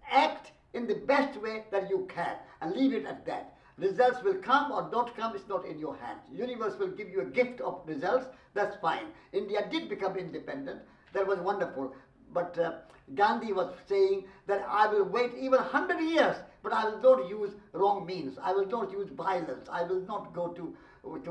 Act in the best way that you can, and leave it at that. Results will come or not come, it's not in your hands. Universe will give you a gift of results, that's fine. India did become independent, that was wonderful. But Gandhi was saying that I will wait even 100 years, but I will not use wrong means. I will not use violence. I will not go to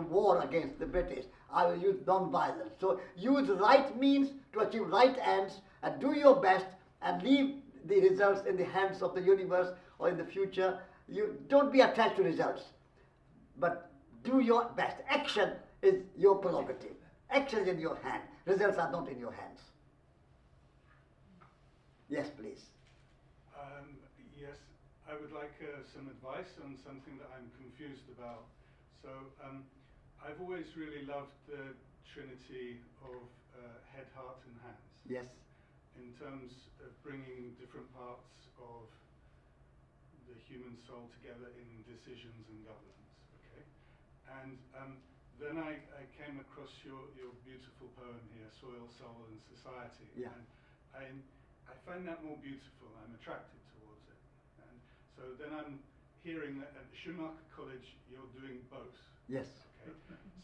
war against the British. I will use non-violence. So use right means to achieve right ends, and do your best, and leave the results in the hands of the universe or in the future. You don't be attached to results, but do your best. Action is your prerogative. Action is in your hand. Results are not in your hands. Yes, please. Yes, I would like some advice on something that I'm confused about. So I've always really loved the trinity of head, heart and hands. Yes. In terms of bringing different parts of the human soul together in decisions and governance. Okay. And then I came across your beautiful poem here, Soil, Soul and Society. Yeah. And I find that more beautiful. I'm attracted towards it. And so then I'm hearing that at Schumacher College you're doing both. Yes. Okay.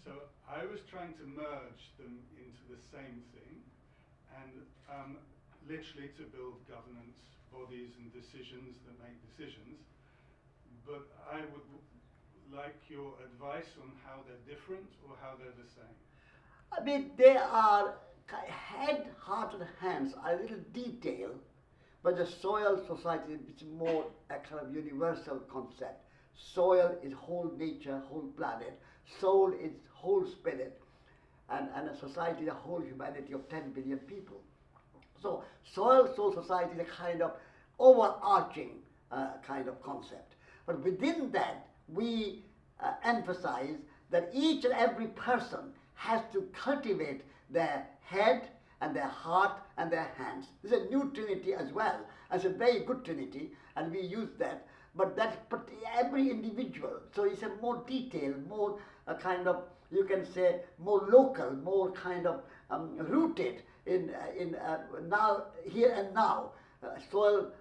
So I was trying to merge them into the same thing, and literally to build governance bodies and decisions that make decisions. But I would like your advice on how they're different or how they're the same. I mean, they are head, heart, and hands are a little detail, but the soil society is more a kind of universal concept. soil is whole nature, whole planet, soul is whole spirit, and a society, a whole humanity of 10 billion people. So soil, soul, society is a kind of overarching kind of concept. But within that, we emphasize that each and every person has to cultivate their head and their heart and their hands. This is a new trinity as well. It's a very good trinity, and we use that. But that's every individual. So it's a more detailed, more kind of, you can say, more local, more kind of rooted in now, here and now. Soil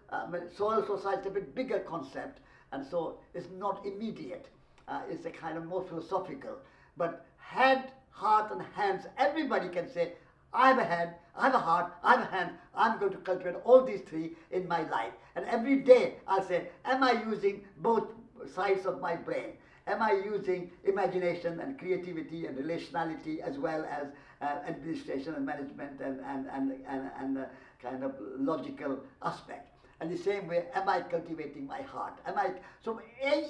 society is a bit bigger concept, and so it's not immediate. It's a kind of more philosophical. But head, heart, and hands, everybody can say, I have a head, I have a heart, I have a hand, I'm going to cultivate all these three in my life. And every day I'll say, am I using both sides of my brain? Am I using imagination and creativity and relationality as well as administration and management and kind of logical aspect? And the same way, am I cultivating my heart? So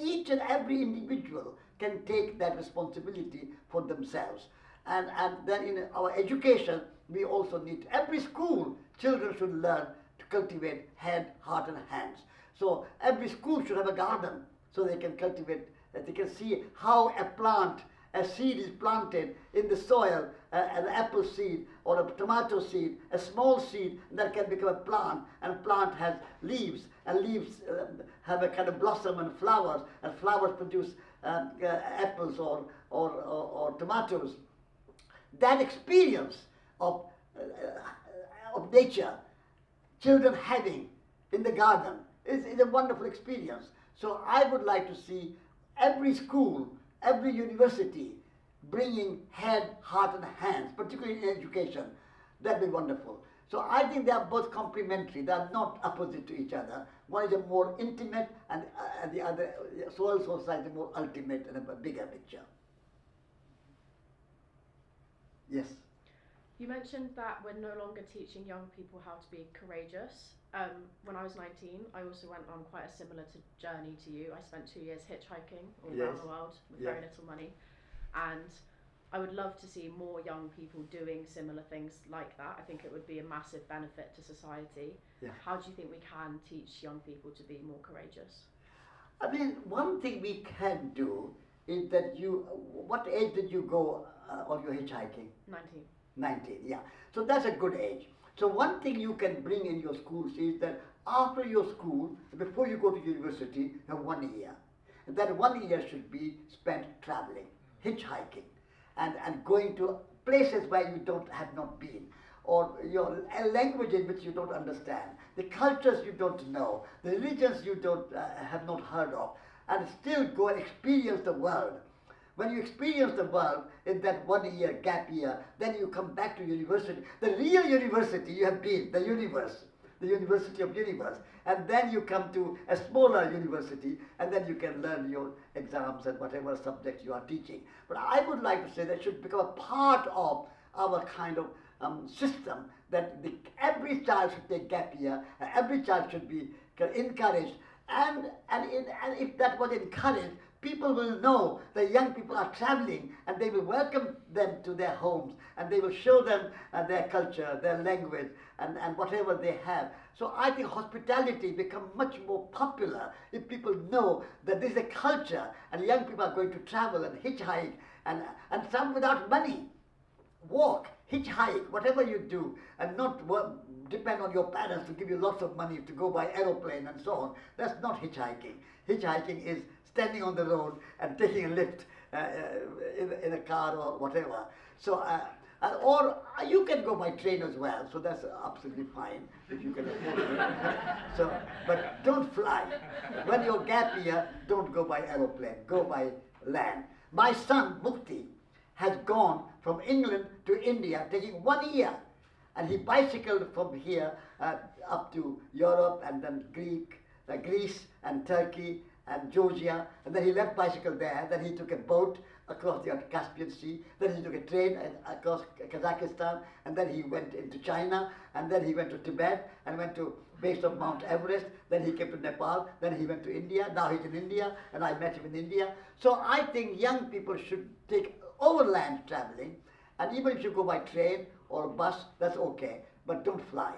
each and every individual can take that responsibility for themselves. And then in our education, we also need, every school, children should learn to cultivate head, heart, and hands. So every school should have a garden so they can cultivate, they can see how a seed is planted in the soil, an apple seed or a tomato seed, a small seed that can become a plant, and plant has leaves, and leaves have a kind of blossom and flowers produce apples or tomatoes. That experience of nature, children having in the garden, is a wonderful experience. So I would like to see every school, every university bringing head, heart, and hands, particularly in education. That'd be wonderful. So I think they are both complementary. They are not opposite to each other. One is a more intimate, and the other, soil society, more ultimate and a bigger picture. Yes. You mentioned that we're no longer teaching young people how to be courageous. When I was 19, I also went on quite a similar journey to you. I spent 2 years hitchhiking all around the world with very little money. And I would love to see more young people doing similar things like that. I think it would be a massive benefit to society. Yeah. How do you think we can teach young people to be more courageous? I mean, one thing we can do is that what age did you go on your hitchhiking? 19. 19, yeah. So that's a good age. So one thing you can bring in your schools is that after your school, before you go to university, you have 1 year. And that 1 year should be spent traveling, hitchhiking, and going to places where you have not been, or your languages which you don't understand, the cultures you don't know, the religions you have not heard of, and still go and experience the world. When you experience the world in that 1 year gap year, then you come back to university. The real university you have been, the universe, the University of Universe. And then you come to a smaller university, and then you can learn your exams and whatever subjects you are teaching. But I would like to say that should become a part of our kind of system, that every child should take gap year, and every child should be encouraged. And if that was encouraged, people will know that young people are traveling, and they will welcome them to their homes, and they will show them their culture, their language, and whatever they have. So I think hospitality becomes much more popular if people know that this is a culture, and young people are going to travel and hitchhike, and some without money. Walk, hitchhike, whatever you do, and not depend on your parents to give you lots of money to go by aeroplane and so on. That's not hitchhiking. Hitchhiking is standing on the road and taking a lift in a car or whatever. So, or you can go by train as well, so that's absolutely fine if you can afford it. So, but don't fly. When you're gap year, don't go by aeroplane, go by land. My son, Mukti, has gone from England to India, taking 1 year. And he bicycled from here up to Europe, and then Greece and Turkey and Georgia, and then he left bicycle there, then he took a boat across the Caspian Sea, then he took a train across Kazakhstan, and then he went into China, and then he went to Tibet, and went to base of Mount Everest, then he came to Nepal, then he went to India, now he's in India, and I met him in India. So I think young people should take overland traveling, and even if you go by train or bus, that's okay, but don't fly.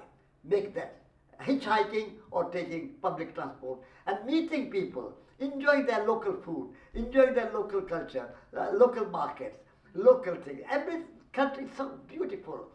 Make that hitchhiking or taking public transport and meeting people, enjoying their local food, enjoying their local culture, local markets, local things. Every country is so beautiful.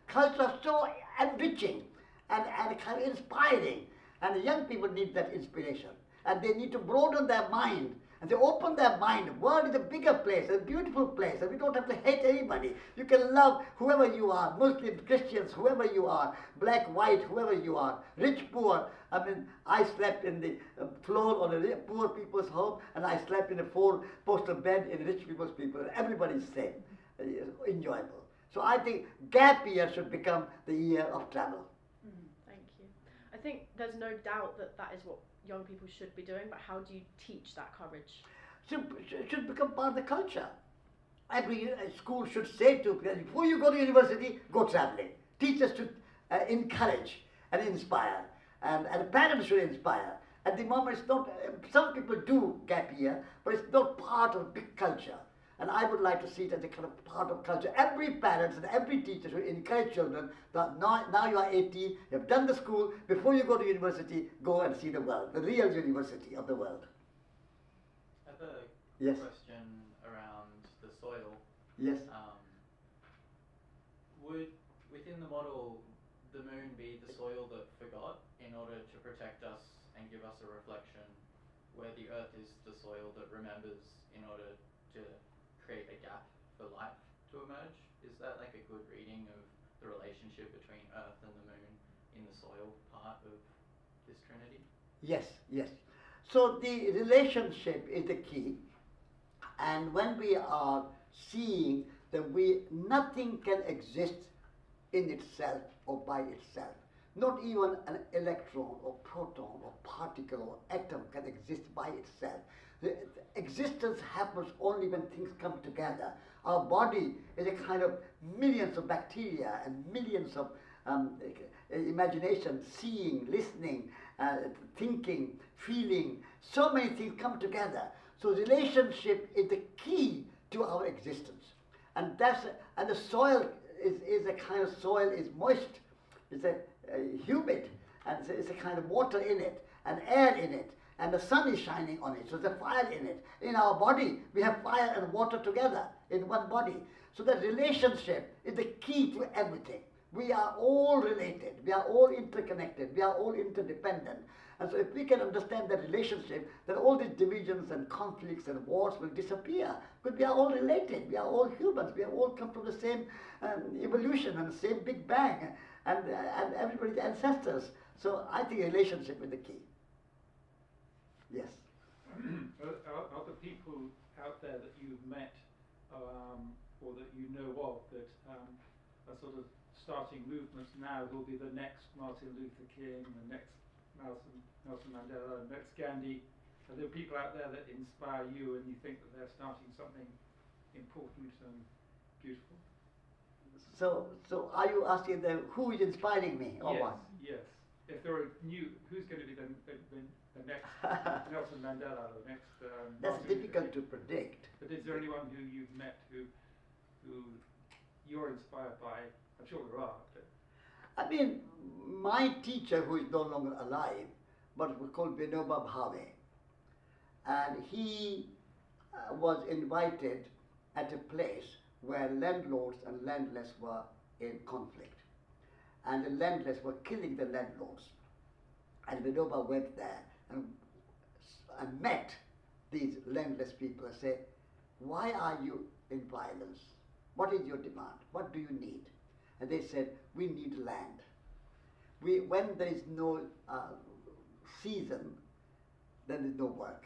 Culture is so enriching and kind of inspiring. And young people need that inspiration. And they need to broaden their mind. And they open their mind. The world is a bigger place, a beautiful place, and we don't have to hate anybody. You can love whoever you are, Muslims, Christians, whoever you are, black, white, whoever you are, rich, poor. I mean, I slept in the floor on a poor people's home, and I slept in a four-poster bed in rich people's people. Everybody's same, enjoyable. So I think gap year should become the year of travel. Thank you. I think there's no doubt that that is what young people should be doing, but how do you teach that courage? Should become part of the culture. Every school should say to before you go to university, go traveling. Teachers should encourage and inspire, and parents should inspire. At the moment, it's not. Some people do gap year, but it's not part of big culture. And I would like to see it as a kind of part of culture. Every parent and every teacher should encourage children that now you are 18, you have done the school, before you go to university, go and see the world, the real university of the world. I have a Yes. question around the soil. Yes. Would, within the model, the moon be the soil that forgot in order to protect us and give us a reflection, where the earth is the soil that remembers in order to create a gap for life to emerge? Is that like a good reading of the relationship between Earth and the Moon in the soil part of this trinity? Yes, yes. So the relationship is the key, and when we are seeing that nothing can exist in itself or by itself, not even an electron or proton or particle or atom can exist by itself. The existence happens only when things come together. Our body is a kind of millions of bacteria and millions of imagination, seeing, listening, thinking, feeling. So many things come together. So relationship is the key to our existence. And the soil is a kind of soil is moist. It's humid, and it's a kind of water in it, and air in it, and the sun is shining on it, so there's a fire in it. In our body, we have fire and water together in one body. So that relationship is the key to everything. We are all related, we are all interconnected, we are all interdependent. And so if we can understand that relationship, then all these divisions and conflicts and wars will disappear. Because we are all related, we are all humans, we have all come from the same evolution and the same Big Bang, and everybody's ancestors. So I think relationship is the key. Yes. Are the people out there that you've met or that you know of that are sort of starting movements now who will be the next Martin Luther King, the next Nelson Mandela, the next Gandhi? Are there people out there that inspire you and you think that they're starting something important and beautiful? So are you asking them who is inspiring me or yes, what? Yes. If there are who's going to be the next Nelson Mandela, the next That's Martin Luther difficult to King? predict. But is there anyone who you've met who you're inspired by? I'm sure there are. But I mean, my teacher, who is no longer alive, but was called Vinoba Bhave, and he was invited at a place where landlords and landless were in conflict. And the landless were killing the landlords. And Vinoba went there and met these landless people and said, why are you in violence? What is your demand? What do you need? And they said, we need land. When there is no season, then there's no work.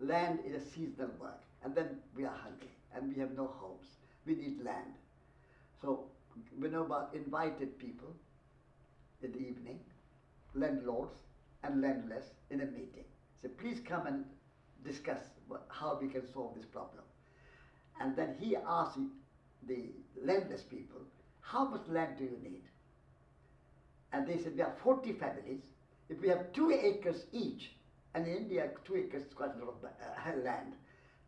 Land is a seasonal work. And then we are hungry and we have no homes. We need land. So Vinoba invited people in the evening, landlords and landless, in a meeting. Said, please come and discuss how we can solve this problem. And then he asked the landless people, how much land do you need? And they said, we have 40 families. If we have 2 acres each, and in India, 2 acres is quite a lot of land,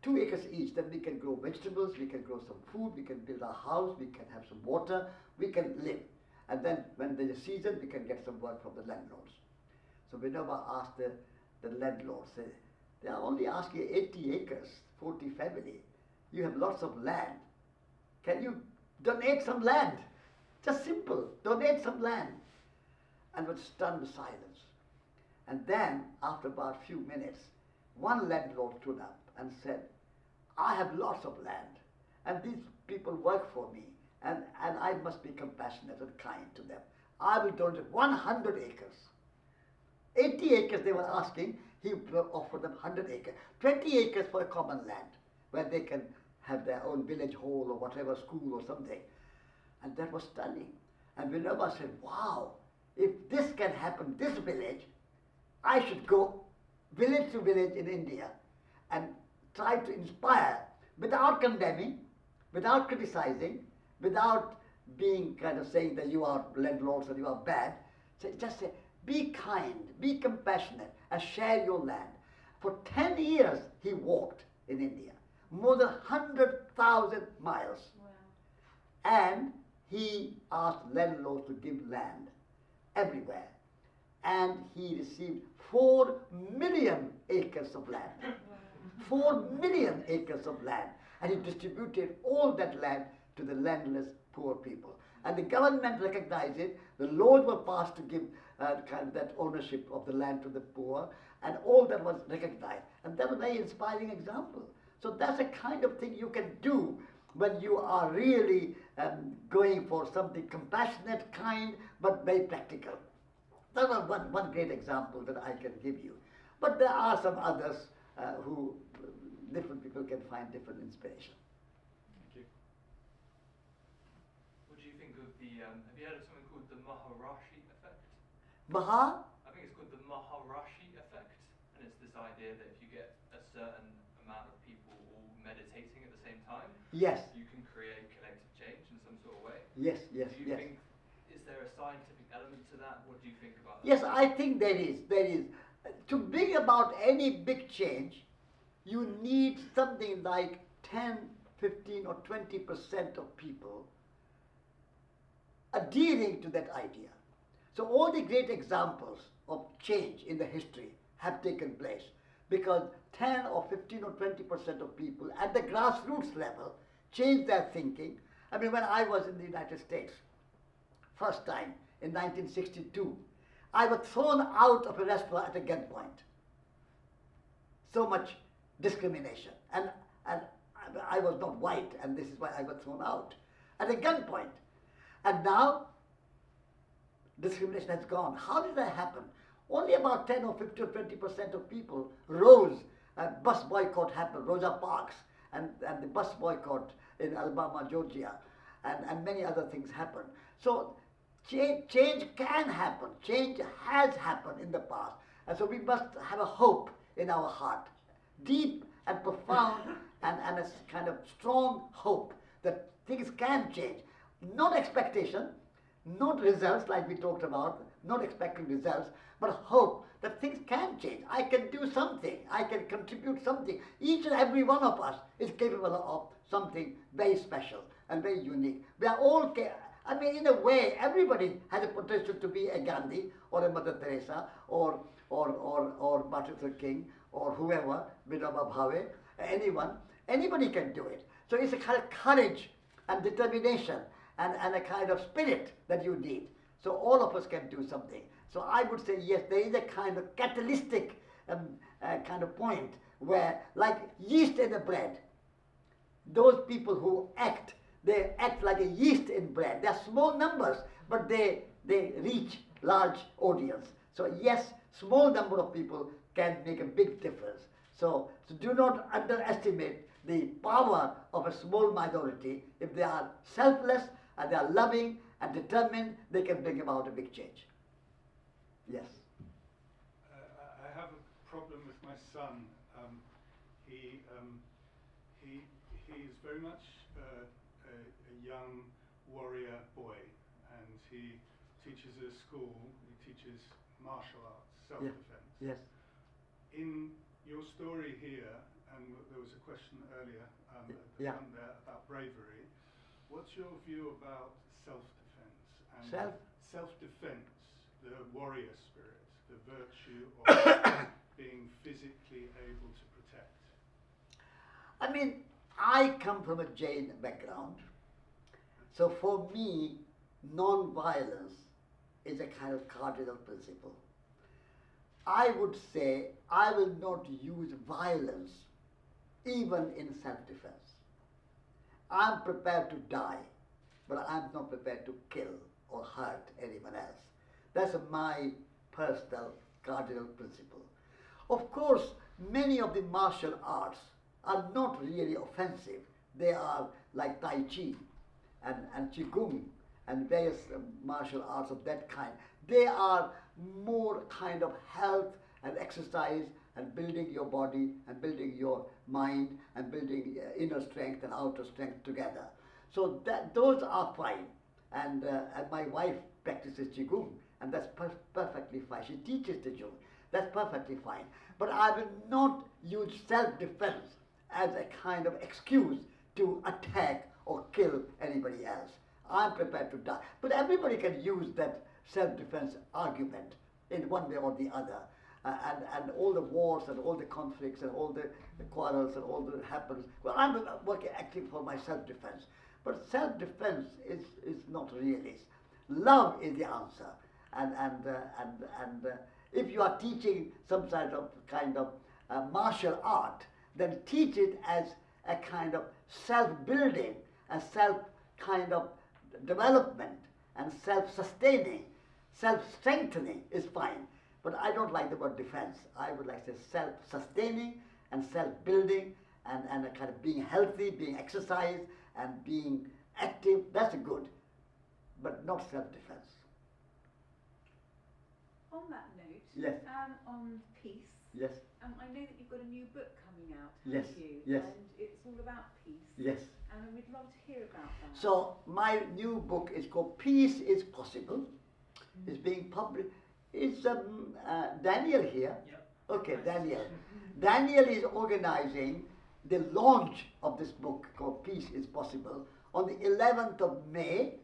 2 acres each, then we can grow vegetables, we can grow some food, we can build a house, we can have some water, we can live. And then when there's a season, we can get some work from the landlords. So Vinoba asked the landlords, they are only asking 80 acres, 40 family. You have lots of land. Can you donate some land? Just simple, donate some land. And with stunned silence. And then, after about a few minutes, one landlord stood up and said, I have lots of land, and these people work for me, and I must be compassionate and kind to them. I will donate 100 acres. 80 acres they were asking, he offered them 100 acres. 20 acres for a common land, where they can have their own village hall or whatever, school or something. And that was stunning. And Vinoba said, wow, if this can happen, this village, I should go village to village in India and try to inspire without condemning, without criticizing, without being kind of saying that you are landlords or you are bad. So just say, be kind, be compassionate, and share your land. For 10 years he walked in India, more than 100,000 miles. Wow. And he asked landlords to give land everywhere. And he received 4 million acres of land. 4 million acres of land. And he distributed all that land to the landless poor people. And the government recognized it. The laws were passed to give kind of that ownership of the land to the poor. And all that was recognized. And that was a very inspiring example. So that's the kind of thing you can do when you are really going for something compassionate, kind, but very practical. That was one great example that I can give you. But there are some others who different people can find different inspiration. Thank you. What do you think of the, have you heard of something called the Maharishi effect? I think it's called the Maharishi effect. And it's this idea that if you get a certain amount of people all meditating at the same time, yes, you can create collective change in some sort of way. Yes, yes, Do you yes. think, is there a scientific element to that? What do you think about that? Yes, I think there is. There is. To bring about any big change, you need something like 10, 15 or 20% of people adhering to that idea. So all the great examples of change in the history have taken place because 10 or 15 or 20% of people at the grassroots level changed their thinking. I mean, when I was in the United States, first time in 1962, I was thrown out of a restaurant at a gunpoint. So much discrimination. And I was not white, and this is why I was thrown out at a gunpoint. And now, discrimination has gone. How did that happen? Only about 10 or 50 or 20% of people rose. Bus boycott happened, Rosa Parks, and the bus boycott in Alabama, Georgia, and many other things happened. So change can happen. Change has happened in the past. And so we must have a hope in our heart, deep and profound and a kind of strong hope that things can change. Not expectation, not results like we talked about, not expecting results, but hope that things can change. I can do something. I can contribute something. Each and every one of us is capable of something very special and very unique. We are all, I mean, in a way, everybody has a potential to be a Gandhi or a Mother Teresa or Martin Luther King or whoever, Vinoba Bhave, anyone. Anybody can do it. So it's a kind of courage and determination and a kind of spirit that you need. So all of us can do something. So I would say, yes, there is a kind of catalytic kind of point where, like yeast in a bread, those people who act, they act like a yeast in bread. They are small numbers, but they reach large audience. So yes, small number of people can make a big difference. So do not underestimate the power of a small minority. If they are selfless and they are loving and determined, they can bring about a big change. Yes. I have a problem with my son. He is very much a young warrior boy, and he teaches at a school, he teaches martial arts, self-defense. Yes. In your story here, and there was a question earlier at the front there about bravery, what's your view about self-defense and self-defense, the warrior spirit, the virtue of being physically able to protect? I mean, I come from a Jain background, so for me, non-violence is a kind of cardinal principle. I would say I will not use violence even in self-defense. I'm prepared to die, but I'm not prepared to kill or hurt anyone else. That's my personal cardinal principle. Of course, many of the martial arts are not really offensive. They are like Tai Chi and Qigong and various martial arts of that kind. They are more kind of health and exercise and building your body and building your mind and building inner strength and outer strength together. So those are fine. And my wife practices Qigong, and that's perfectly fine. She teaches the Qigong. That's perfectly fine. But I will not use self-defense as a kind of excuse to attack or kill anybody else. I'm prepared to die. But everybody can use that self-defense argument in one way or the other. And all the wars and all the conflicts and all the quarrels and all that happens. Well, I'm working actually for my self-defense. But self-defense is not realist. Love is the answer. And if you are teaching some kind of martial art, then teach it as a kind of self-building, a self kind of development, and self-sustaining, self-strengthening is fine. But I don't like the word defense. I would like to say self-sustaining and self-building and a kind of being healthy, being exercised and being active. That's good, but not self-defense. On that note, yes. On peace, yes. I know that you've got a new book coming out, yes. haven't you? Yes. And it's all about peace. Yes. And we'd love to hear about that. So my new book is called Peace is Possible. It's being published. Is Daniel here? Yep. Okay, Nice. Daniel. Daniel is organizing the launch of this book called Peace is Possible on the 11th of May.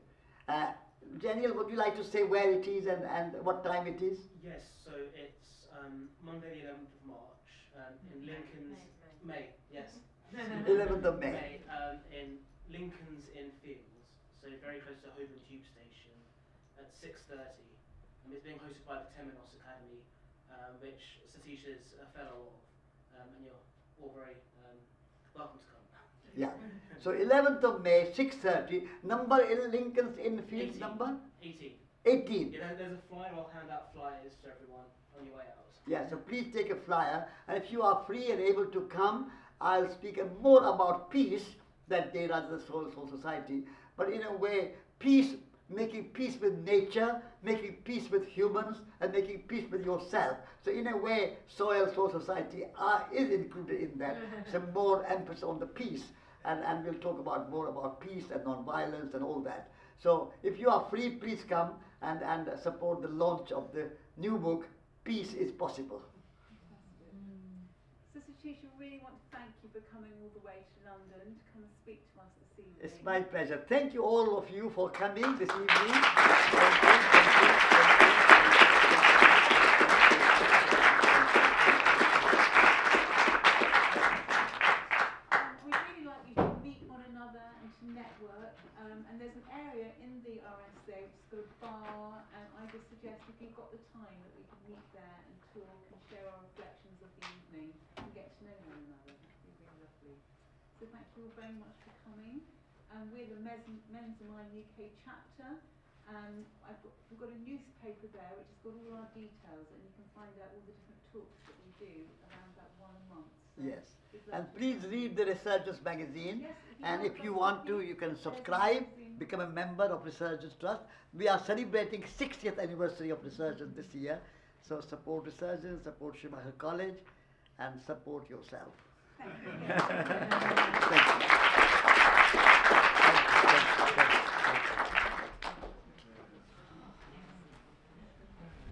Daniel, would you like to say where it is and what time it is? Yes, so it's Monday the 11th of March in Lincoln's... May, yes. 11th of May. In Lincoln's Inn Fields, so very close to Holborn Tube Station at 6:30. It's being hosted by the Temenos Academy, which Satish is a fellow of, and you're all very welcome to come. Yeah. So 11th of May, 6:30. Number in Lincoln's Inn Fields 18. number? 18. 18. Yeah, there's a flyer. I'll hand out flyers to everyone on your way out. Yeah, so please take a flyer, and if you are free and able to come, I'll speak more about peace that day rather than Soul Society, but in a way, peace, making peace with nature, making peace with humans, and making peace with yourself. So in a way, Soul Society is included in that. So more emphasis on the peace, and we'll talk about more about peace and non-violence and all that. So if you are free, please come and support the launch of the new book, Peace is Possible. So Satish, I really want to thank you for coming all the way to London to come and speak to us this evening. It's my pleasure. Thank you all of you for coming this evening. We'd really like you to meet one another and to network. And there's an area in the RS there which has got a bar, and I just suggest if you've got the time that we can meet there and talk and share our reflections of the evening and get to know one another. It'd be really lovely. So thank you all very much for coming. We're the Men's Mind UK chapter. We've got a newspaper there which has got all our details, and you can find out all the different talks that we do around about one a month. So Yes. And please read the Resurgence magazine. Yes, And if you want to, you can subscribe, become a member of Resurgence Trust. We are celebrating 60th anniversary of Resurgence this year. So support Resurgence, support Schumacher College, and support yourself. Thank you. Thank you.